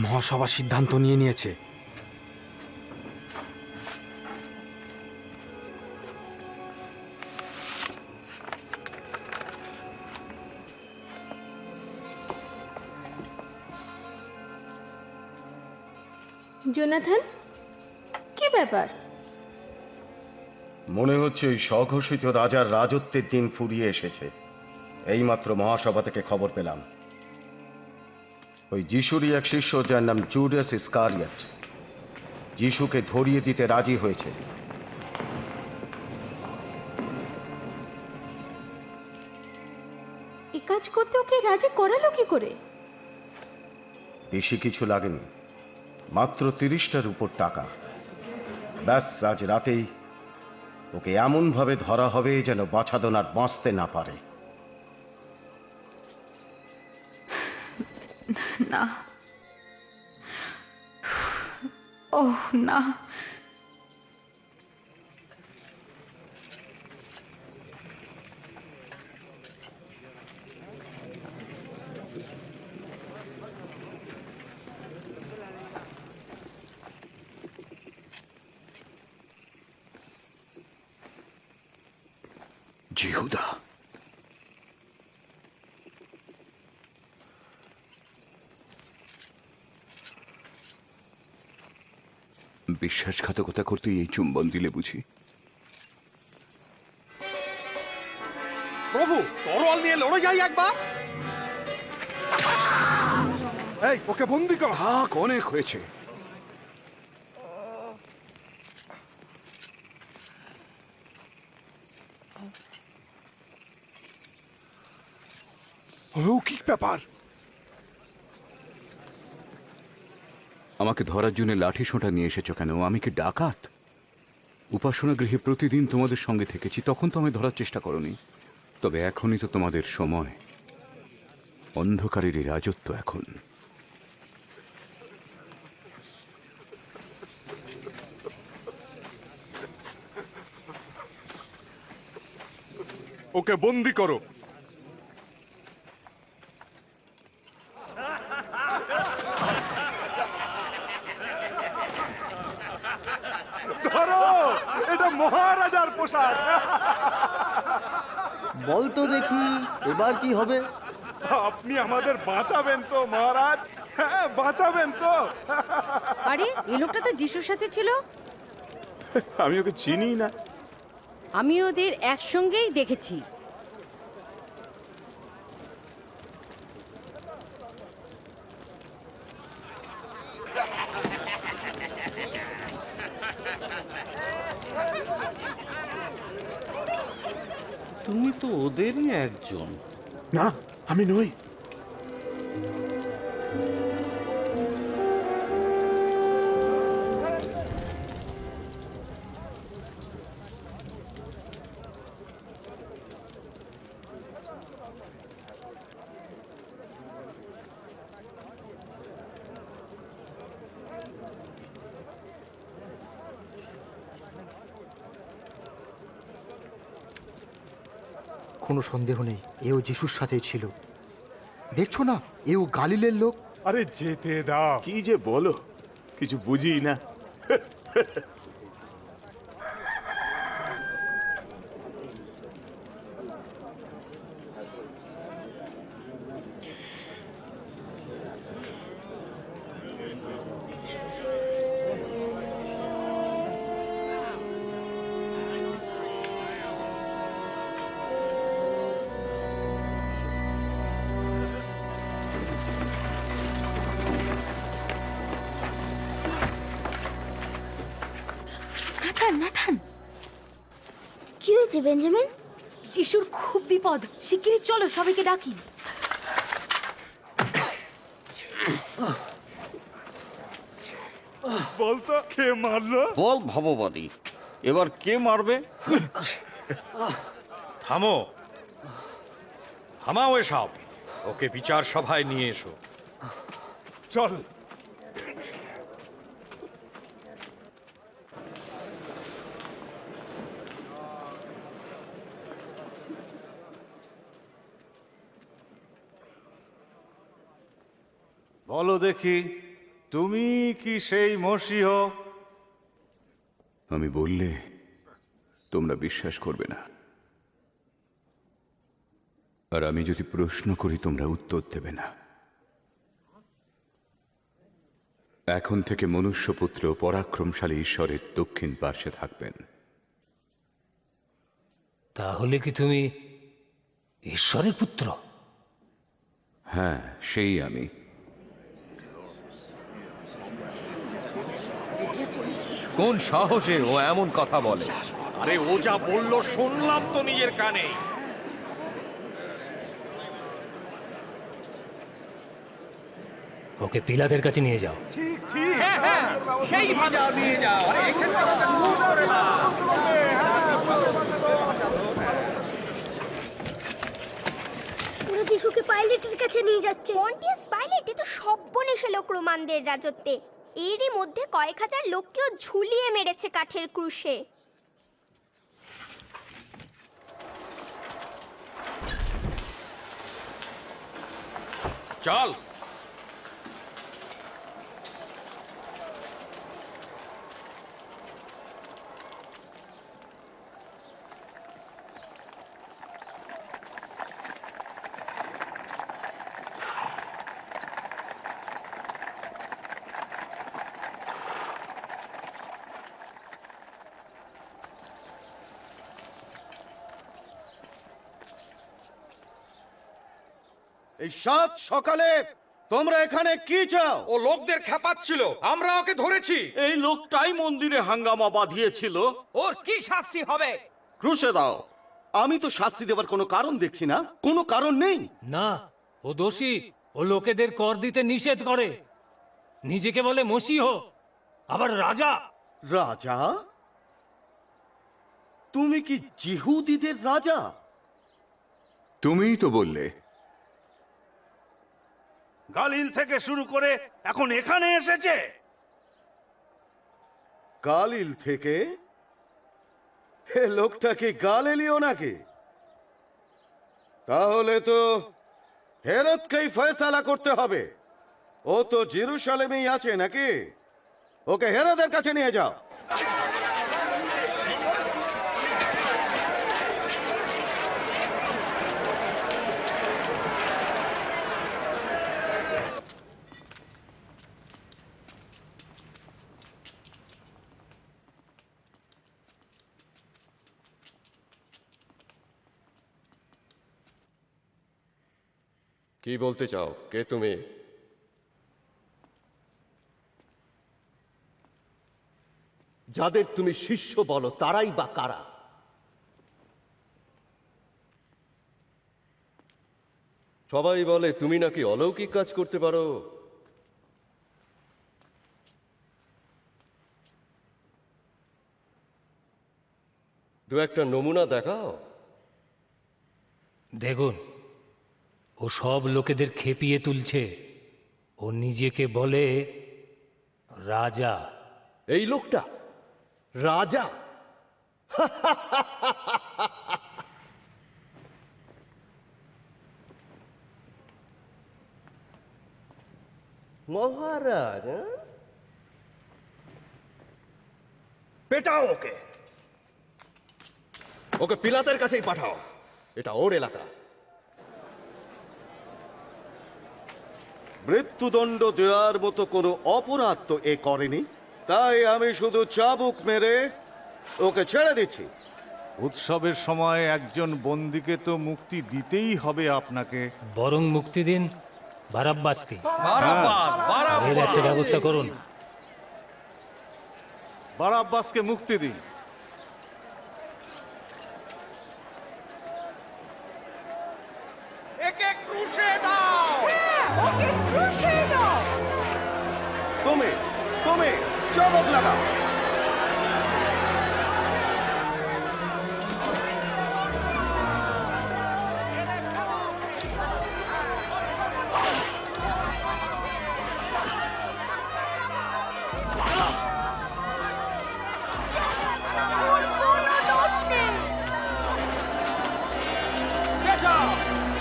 মহাসভা সিদ্ধান্ত নিয়ে নিয়েছে। জোনাথন, কি ব্যাপার? মনে হচ্ছে ওই স্বঘোষিত রাজার রাজত্বের দিন ফুরিয়ে এসেছে। এইমাত্র মহাসভা থেকে খবর পেলাম, ওই যিশুরই এক শিষ্য, যার নাম জুডাস ইস্কারিয়ট, যিশুকে ধরিয়ে দিতে রাজি হয়েছে। এ কাজ করতে ওকে রাজি করালো কি করে? বেশি কিছু লাগেনি, মাত্র 30টার উপর টাকা। ব্যাস, আজ রাতেই ওকে এমনভাবে ধরা হবে যেন বাছাধন আর বাঁচতে না পারে। না, ওহ না, জিহুদা, বিশ্বাসঘাতকতা করতে এই চুম্বন দিলে বুঝি? প্রভু, তরোয়াল নিয়ে লড়ে যাই একবার। এই, ওকে বন্দি কর। থাক, অনেক হয়েছে। অলৌকিক ব্যাপার। আমাকে ধরার জন্য লাঠি সোঁটা নিয়ে এসেছো কেন? আমি কি ডাকাত? উপাসনা গৃহে প্রতিদিন তোমাদের সঙ্গে থেকেছি, তখন তো আমায় ধরার চেষ্টা করনি। তবে এখনই তো তোমাদের সময়। অন্ধকারেরই রাজত্ব এখন। ওকে বন্দি করো। ধরো, এটা মহারাজার পোশাক। বলতো দেখি এবার কি হবে? আপনি আমাদের বাঁচাবেন তো মহারাজ? হ্যাঁ, বাঁচাবেন তো। আরে, এই লোকটা তো যিশুর সাথে ছিল। আমি ওকে চিনি না। আমি ওদের একসঙ্গেই দেখেছি। তুমি তো ওদেরই একজন। না, আমি নই। কোনো সন্দেহ নেই এও যিশুর সাথেই ছিল। দেখছো না, এও গালিলের লোক। আরে যেতে দাও। কি যে বলো, কিছু বুঝি না। নাথান, নাথান, কি হয়েছে বেঞ্জামিন? যিশুর খুব বিপদ, শিগগিরই চলো, সবাইকে ডাকি। বলতো কে মারলো? বল ভববাদী, এবার কে মারবে? থামো, থামাও এসব, ওকে বিচার সভায় নিয়ে এসো। চল। বলো দেখি, তুমি কি সেই মসীহ? আমি বললে তোমরা বিশ্বাস করবে না, আর আমি যদি প্রশ্ন করি তোমরা উত্তর দেবে না। এখন থেকে মনুষ্যপুত্র পরাক্রমশালী ঈশ্বরের দক্ষিণ পার্শ্বে থাকবেন। তাহলে কি তুমি ঈশ্বরের পুত্র? হ্যাঁ, সেই আমি। কোন সাহসে ও এমন কথা বলে? আরে ও যা বললো শুনলাম তো নিজের কানে। ওকে পিলাতের কাছে নিয়ে যাও। ঠিক ঠিক। সেই ভাজা নিয়ে যাও। ওরা যিশুকে পাইলটের কাছে নিয়ে যাচ্ছে। পন্টিয়াস পাইলট এ তো সব্বনেশ লোক রোমানদের রাজত্বে। এরই মধ্যে কয়েক হাজার লোককেও ঝুলিয়ে মেরেছে কাঠের ক্রুশে। চল। এই সাত সকালে তোমরা এখানে কি চাও? ও লোকদের খেপাচ্ছিল, আমরা ওকে ধরেছি। এই লোকটাই মন্দিরে হাঙ্গামা বাঁধিয়েছিল। ওর কি শাস্তি হবে? ক্রুশে দাও। আমি তো শাস্তি দেবার কোনো কারণ দেখছি না, কোনো কারণ নেই। না, ও দোষী। ও লোকেদের কর দিতে নিষেধ করে, নিজেকে বলে মসীহ, আবার রাজা। রাজা? তুমি কি জিহুদীদের রাজা? তুমিই তো বললে। গালিল থেকে শুরু করে এখন এখানে এসেছে। গালিল থেকে? এ লোকটা কি গালিলীয় নাকি? তাহলে তো হেরোদকেই ফয়সালা করতে হবে। ও তো জেরুসালেমেই আছে নাকি? ওকে হেরোদের কাছে নিয়ে যাও। কি বলতে চাও? কে তুমি? যাদের তুমি শিষ্য বলো তারাই বা কারা? সবাই বলে তুমি নাকি অলৌকিক কাজ করতে পারো, দু একটা নমুনা দেখাও। দেখুন, ও সব লোকেদের খেপিয়ে তুলছে। ও নিজেকে বলে রাজা। এই লোকটা রাজা? মহারাজ, পেটাও ওকে, ওকে পিলাতের কাছেই পাঠাও। এটা ওর এলাকা। মৃত্যুদণ্ড দেওয়ার মতো কোনো অপরাধ তো এ করেনি, তাই আমি শুধু চাবুক মেরে ওকে ছেড়ে দিচ্ছি। উৎসবের সময় একজন বন্দীকে তো মুক্তি দিতেই হবে আপনাকে। বরং মুক্তি দিন বারাব্বাসকে। বারাব্বাস, এর একটা ব্যবস্থা করুন। বারাব্বাসকে মুক্তি দিন। একে ক্রুশে দাও। ওকে ক্রুশে দাও। তুমি তুমি চাবুক লাগাও। ওর কোনো দোষ নেই।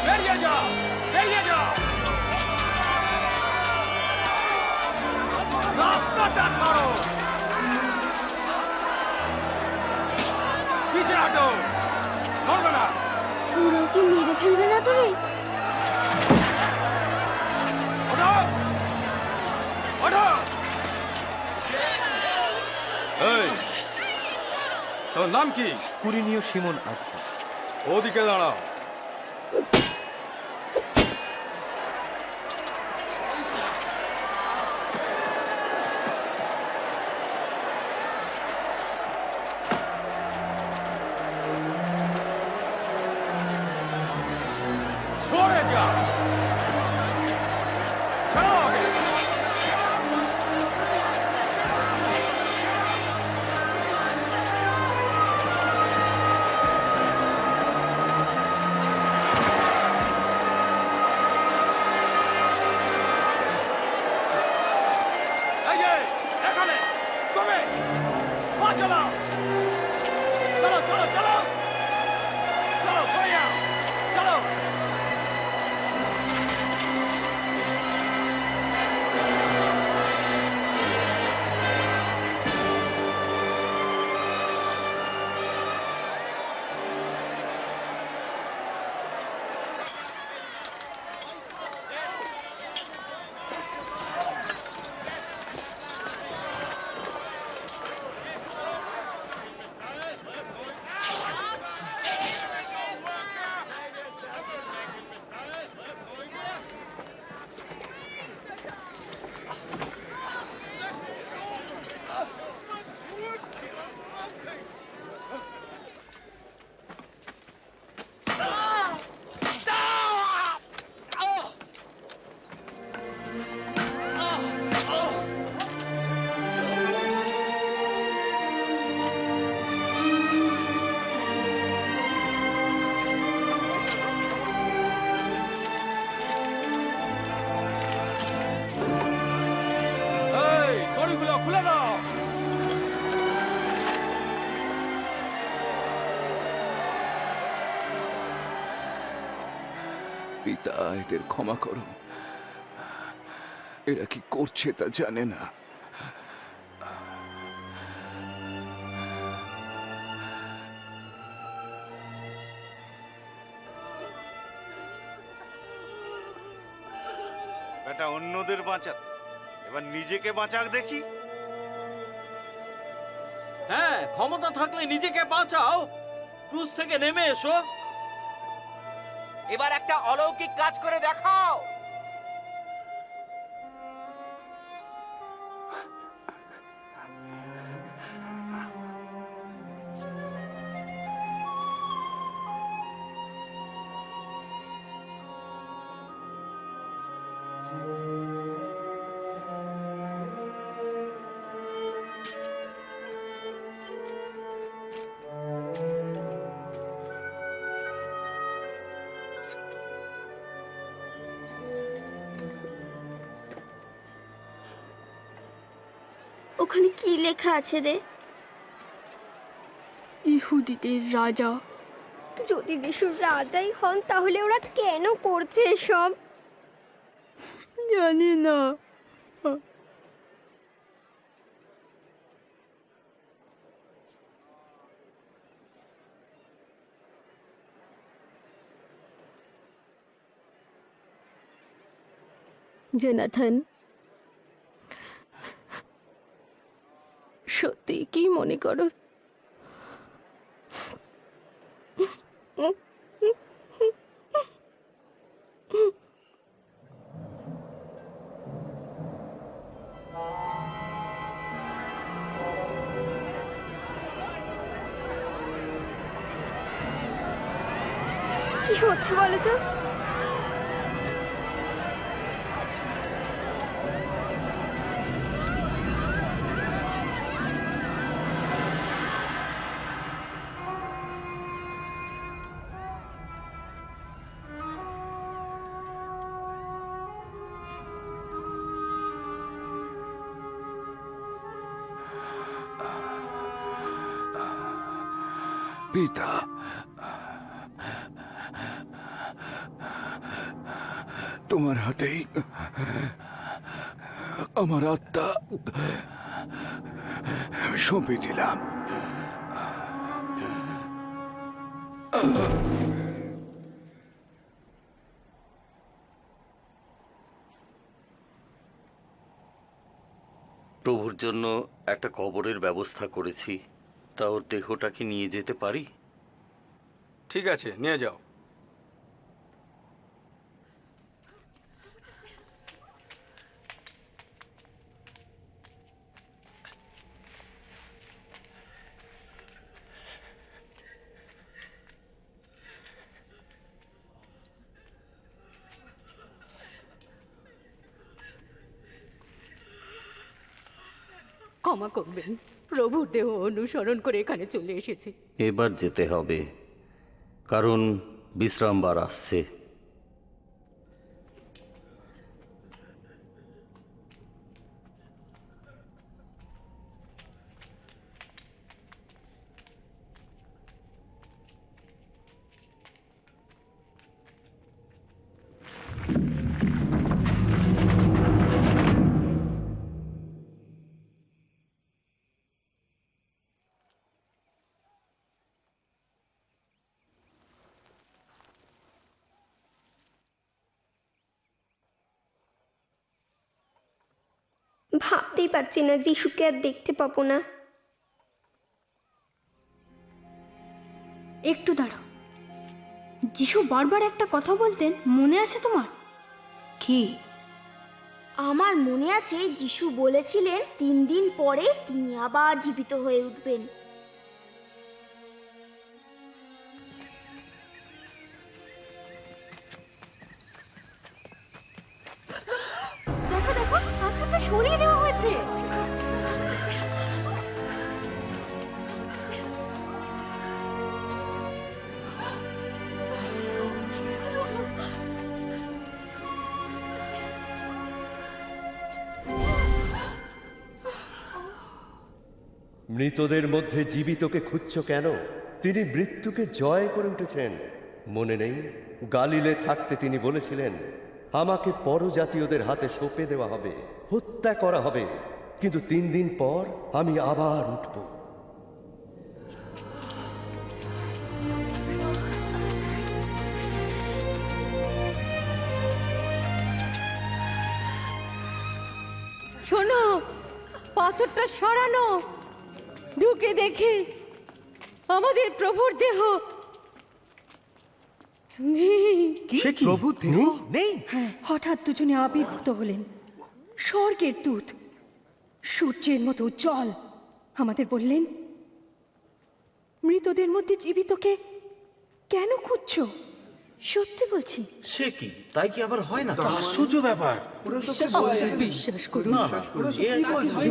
বেরিয়ে যাও, বেরিয়ে যাও। রাস্তাটা ছাড়ো, পিছে হাঁটো, নড়বে না। ওরা কি মেরে ফেলবে না তোরে? ওঠো, ওঠো। এই, তোর নাম কি? কুরিনীয় সিমন আত্মা। ওদিকে দাঁড়াও। সরে যা। ছাড়ো ওকে। এই যে, এখানে তুমি পা চালাও। চলো চলো চলো চলো, সরে যাও, চলো। এই, দড়িগুলো খুলে দাও। পিতা, এদের ক্ষমা করো। এরা কি করছে তা জানে না। বেটা অন্যদের বাঁচাত, এবার নিজেকে বাঁচাক দেখি। হ্যাঁ, ক্ষমতা থাকলে নিজেকে বাঁচাও, ক্রুজ থেকে নেমে এসো। এবার একটা অলৌকিক কাজ করে দেখাও। ওখানে কি লেখা আছে রে? ইহুদিদের রাজা। যদি যিশুর রাজাই হন তাহলে ওরা কেন করছে এসব? জানি না। জোনাথন, সত্যি কি মনে করো? কি হচ্ছে বলো তো? পিতা, তোমার হাতেই আমার আত্মা সঁপে দিলাম। প্রভুর জন্য একটা কবরের ব্যবস্থা করেছি, তা ওর দেহটা কি নিয়ে যেতে পারি? ঠিক আছে, নিয়ে যাও। ক্ষমা করবেন, প্রভুর দেহ অনুসরণ করে এখানে চলে এসেছি। এবার যেতে হবে, কারণ বিশ্রামবার আসছে। ভাবতেই পারছি না যিশুকে আর দেখতে পাবো না। একটু দাঁড়াও, যিশু বারবার একটা কথা বলতেন, মনে আছে তোমার? কি? আমার মনে আছে যিশু বলেছিলেন 3 দিন পরে তিনি আবার জীবিত হয়ে উঠবেন। দেখো দেখো, পাথরটা সরিয়ে দেওয়া হয়েছে। মৃতদের মধ্যে জীবিতকে খুঁজছ কেন? তিনি মৃত্যুকে জয় করে উঠেছেন। মনে নেই, গালিলে থাকতে তিনি বলেছিলেন, আমাকে পরজাতীয়দের হাতে সঁপে দেওয়া হবে, হত্যা করা হবে, কিন্তু 3 দিন পর আমি আবার উঠব। শোনো, পাথরটা সরানো, ঢুকে দেখি আমাদের প্রভুর দেহ নেই। প্রভুর দেহ নেই? হ্যাঁ, হঠাৎ দুজনে আবির্ভূত হলেন, স্বর্গের দূত, সূর্যের মতো উজ্জ্বল। আমাদের বললেন, মৃতদের মধ্যে জীবিতকে কেন খুঁজছো? সত্যি বলছি। সে কি, তাই কি আবার হয় না? আশ্চর্য ব্যাপার। বিশ্বাস করুন,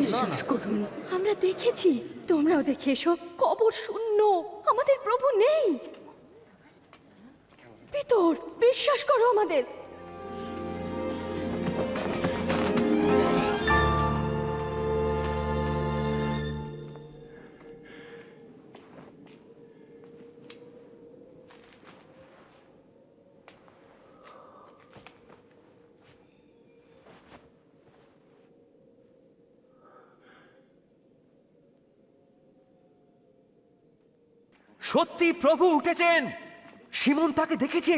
বিশ্বাস করুন, আমরা দেখেছি, তোমরাও দেখে এসো, কবর শূন্য, আমাদের প্রভু নেই। ভিতর, বিশ্বাস করো আমাদের। সত্যি প্রভু উঠেছেন। সিমন তাকে দেখেছে।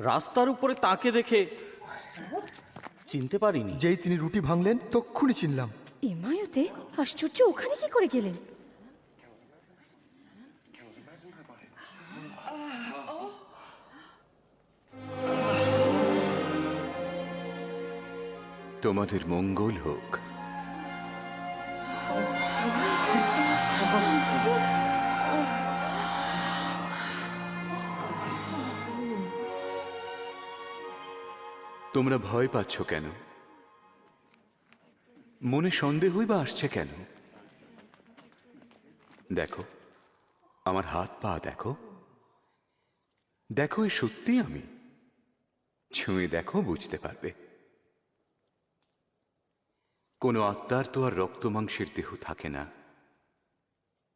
রাস্তার উপরে তাকে দেখে চিনতে পারিনি। যেই তিনি রুটি ভাঙলেন তক্ষুনি চিনলাম। এমায়োতে আশ্চর্য, ওখানে কি করে গেলেন? তোমাদের মঙ্গল হোক। তোমরা ভয় পাচ্ছ কেন? মনে সন্দেহই বা আসছে কেন? দেখো, আমার হাত পা দেখো, দেখো এ সত্যি আমি। ছুঁয়ে দেখো, বুঝতে পারবে। কোনো আত্মার তো আর রক্ত মাংসের দেহ থাকে না।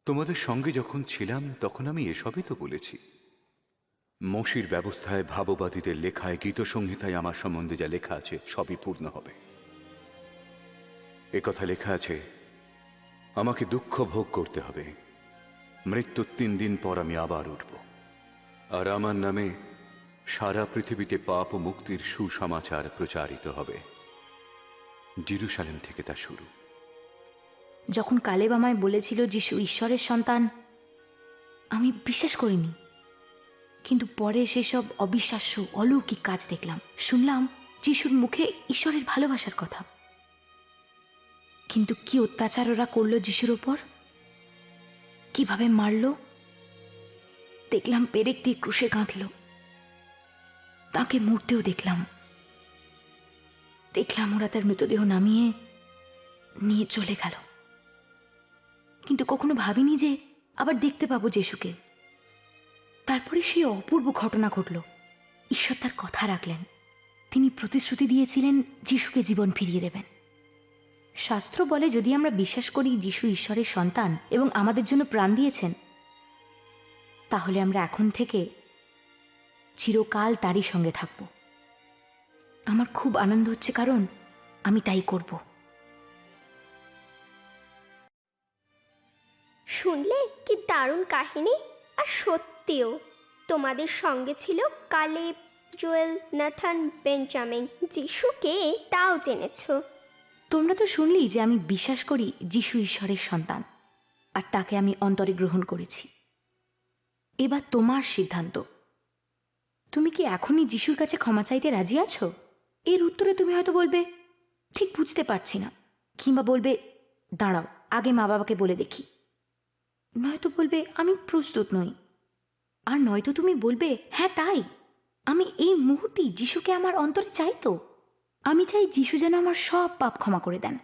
তোমাদের সঙ্গে যখন ছিলাম তখন আমি এসবই তো বলেছি। মসির ব্যবস্থায়, ভাববাদীদের লেখায়, গীতসংহিতায় আমার সম্বন্ধে যা লেখা আছে সবই পূর্ণ হবে। একথা লেখা আছে, আমাকে দুঃখ ভোগ করতে হবে, মৃত্যুর 3 দিন পর আমি আবার উঠব, আর আমার নামে সারা পৃথিবীতে পাপ ও মুক্তির সুসমাচার প্রচারিত হবে। জেরুসালেম থেকে তা শুরু। যখন কালেব আমায় বলেছিল যিশু ঈশ্বরের সন্তান, আমি বিশ্বাস করিনি। কিন্তু পরে সেসব অবিশ্বাস্য অলৌকিক কাজ দেখলাম, শুনলাম যিশুর মুখে ঈশ্বরের ভালোবাসার কথা। কিন্তু কি অত্যাচার ওরা করলো যিশুর ওপর, কিভাবে মারলো। দেখলাম পেরেক দিয়ে ক্রুশে গাঁথল, তাকে মরতেও দেখলাম। দেখলাম ওরা তার মৃতদেহ নামিয়ে নিয়ে চলে গেল। কিন্তু কখনো ভাবিনি যে আবার দেখতে পাবো যিশুকে। তারপরে সেই অপূর্ব ঘটনা ঘটল। ঈশ্বর তার কথা রাখলেন। তিনি প্রতিশ্রুতি দিয়েছিলেন যিশুকে জীবন ফিরিয়ে দেবেন। শাস্ত্র বলে, যদি আমরা বিশ্বাস করি যিশু ঈশ্বরের সন্তান এবং আমাদের জন্য প্রাণ দিয়েছেন, তাহলে আমরা এখন থেকে চিরকাল তারই সঙ্গে থাকব। আমার খুব আনন্দ হচ্ছে, কারণ আমি তাই করব। শুনলে কি দারুণ কাহিনী। আর সত্যিও তোমাদের সঙ্গে ছিল কালেব, জোয়েল, নাথান, বেঞ্জামিন। যিশুকে তাও জেনেছো। তোমরা তো শুনলি যে আমি বিশ্বাস করি যিশু ঈশ্বরের সন্তান, আর তাকে আমি অন্তরে গ্রহণ করেছি। এবার তোমার সিদ্ধান্ত। তুমি কি এখনই যিশুর কাছে ক্ষমা চাইতে রাজি আছো? এর উত্তরে তুমি হয়তো বলবে, ঠিক বুঝতে পারছি না, কিংবা বলবে, দাঁড়াও আগে মা বাবাকে বলে দেখি। নয়তো বলবে, আমি প্রস্তুত নই। আর নয়তো তুমি বলবে, হ্যাঁ তাই, আমি এই মুহূর্তেই যিশুকে আমার অন্তরে চাই। তো আমি চাই যিশু যেন আমার সব পাপ ক্ষমা করে দেন,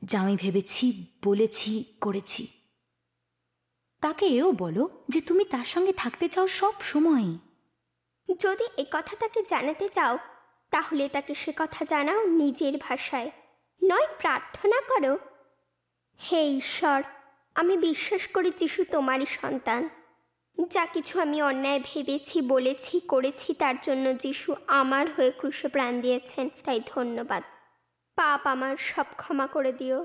যা আমি ভেবেছি, বলেছি, করেছি। তাকে এও বলো যে তুমি তার সঙ্গে থাকতে চাও সব সময়ই। যদি এ কথা তাকে জানাতে চাও, তাহলে তাকে সে কথা জানাও নিজের ভাষায়, নয় প্রার্থনা করো, হে ঈশ্বর, আমি বিশ্বাস করি যিশু তোমারই সন্তান। যা কিছু আমি অন্যায় ভেবেছি, বলেছি, করেছি, তার জন্য যিশু আমার হয়ে ক্রুশে প্রাণ দিয়েছেন, তাই ধন্যবাদ। পাপ আমার সব ক্ষমা করে দিও।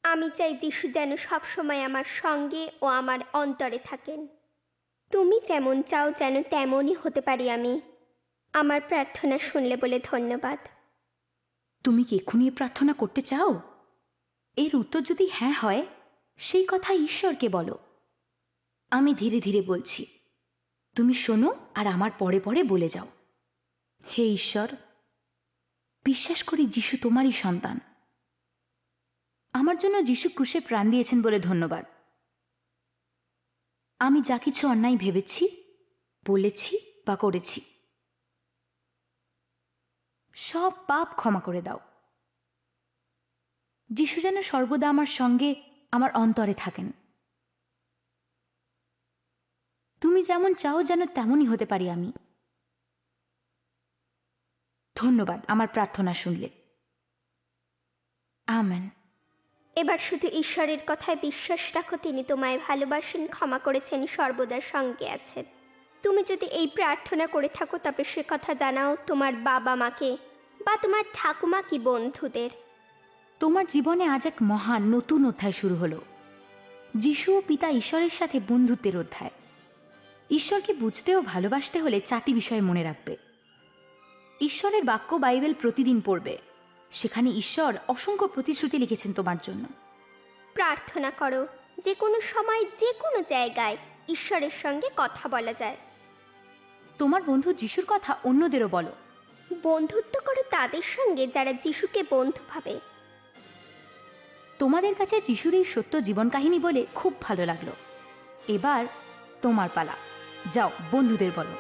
আমি চাই যিশু যেন সবসময় আমার সঙ্গে ও আমার অন্তরে থাকেন। তুমি যেমন চাও যেন তেমনই হতে পারি আমি। আমার প্রার্থনা শুনলে বলে ধন্যবাদ। তুমি কি এক্ষুনি প্রার্থনা করতে চাও? এর উত্তর যদি হ্যাঁ হয়, সেই কথা ঈশ্বরকে বলো। আমি ধীরে ধীরে বলছি, তুমি শোনো আর আমার পরে পরে বলে যাও। হে ঈশ্বর, বিশ্বাস করি যিশু তোমারই সন্তান। আমার জন্য যিশু ক্রুশে প্রাণ দিয়েছেন বলে ধন্যবাদ। আমি যা কিছু অন্যায় ভেবেছি, বলেছি বা করেছি, সব পাপ ক্ষমা করে দাও। যিশু যেন সর্বদা আমার সঙ্গে, আমার অন্তরে থাকেন। তুমি যেমন চাও যেন তেমনই হতে পারি আমি। ধন্যবাদ আমার প্রার্থনা শুনলে। আমেন। এবার শুধু ঈশ্বরের কথায় বিশ্বাস রাখো, তিনি তোমায় ভালোবাসেন, ক্ষমা করেছেন, সর্বদা সঙ্গে আছেন। তুমি যদি এই প্রার্থনা করে থাকো, তবে সে কথা জানাও তোমার বাবা মাকে বা তোমার ঠাকুমা কি বন্ধুদের। তোমার জীবনে আজ এক মহান নতুন অধ্যায় শুরু হলো। যিশু ও পিতা ঈশ্বরের সাথে বন্ধুত্বের অধ্যায়। ঈশ্বরকে বুঝতে ও ভালোবাসতে হলে 4টি বিষয় মনে রাখবে। ঈশ্বরের বাক্য বাইবেল প্রতিদিন পড়বে, সেখানে ঈশ্বর অসংখ্য প্রতিশ্রুতি লিখেছেন তোমার জন্য। প্রার্থনা করো, যে কোনো সময় যে কোনো জায়গায় ঈশ্বরের সঙ্গে কথা বলা যায়। তোমার বন্ধু যিশুর কথা অন্যদেরও বলো। বন্ধুত্ব করো তাদের সঙ্গে যারা যিশুকে বন্ধু ভাবে। তোমাদের কাছে যিশুর এই সত্য জীবন কাহিনী বলে খুব ভালো লাগলো। এবার তোমার পালা, যাও বন্ধুদের বলো।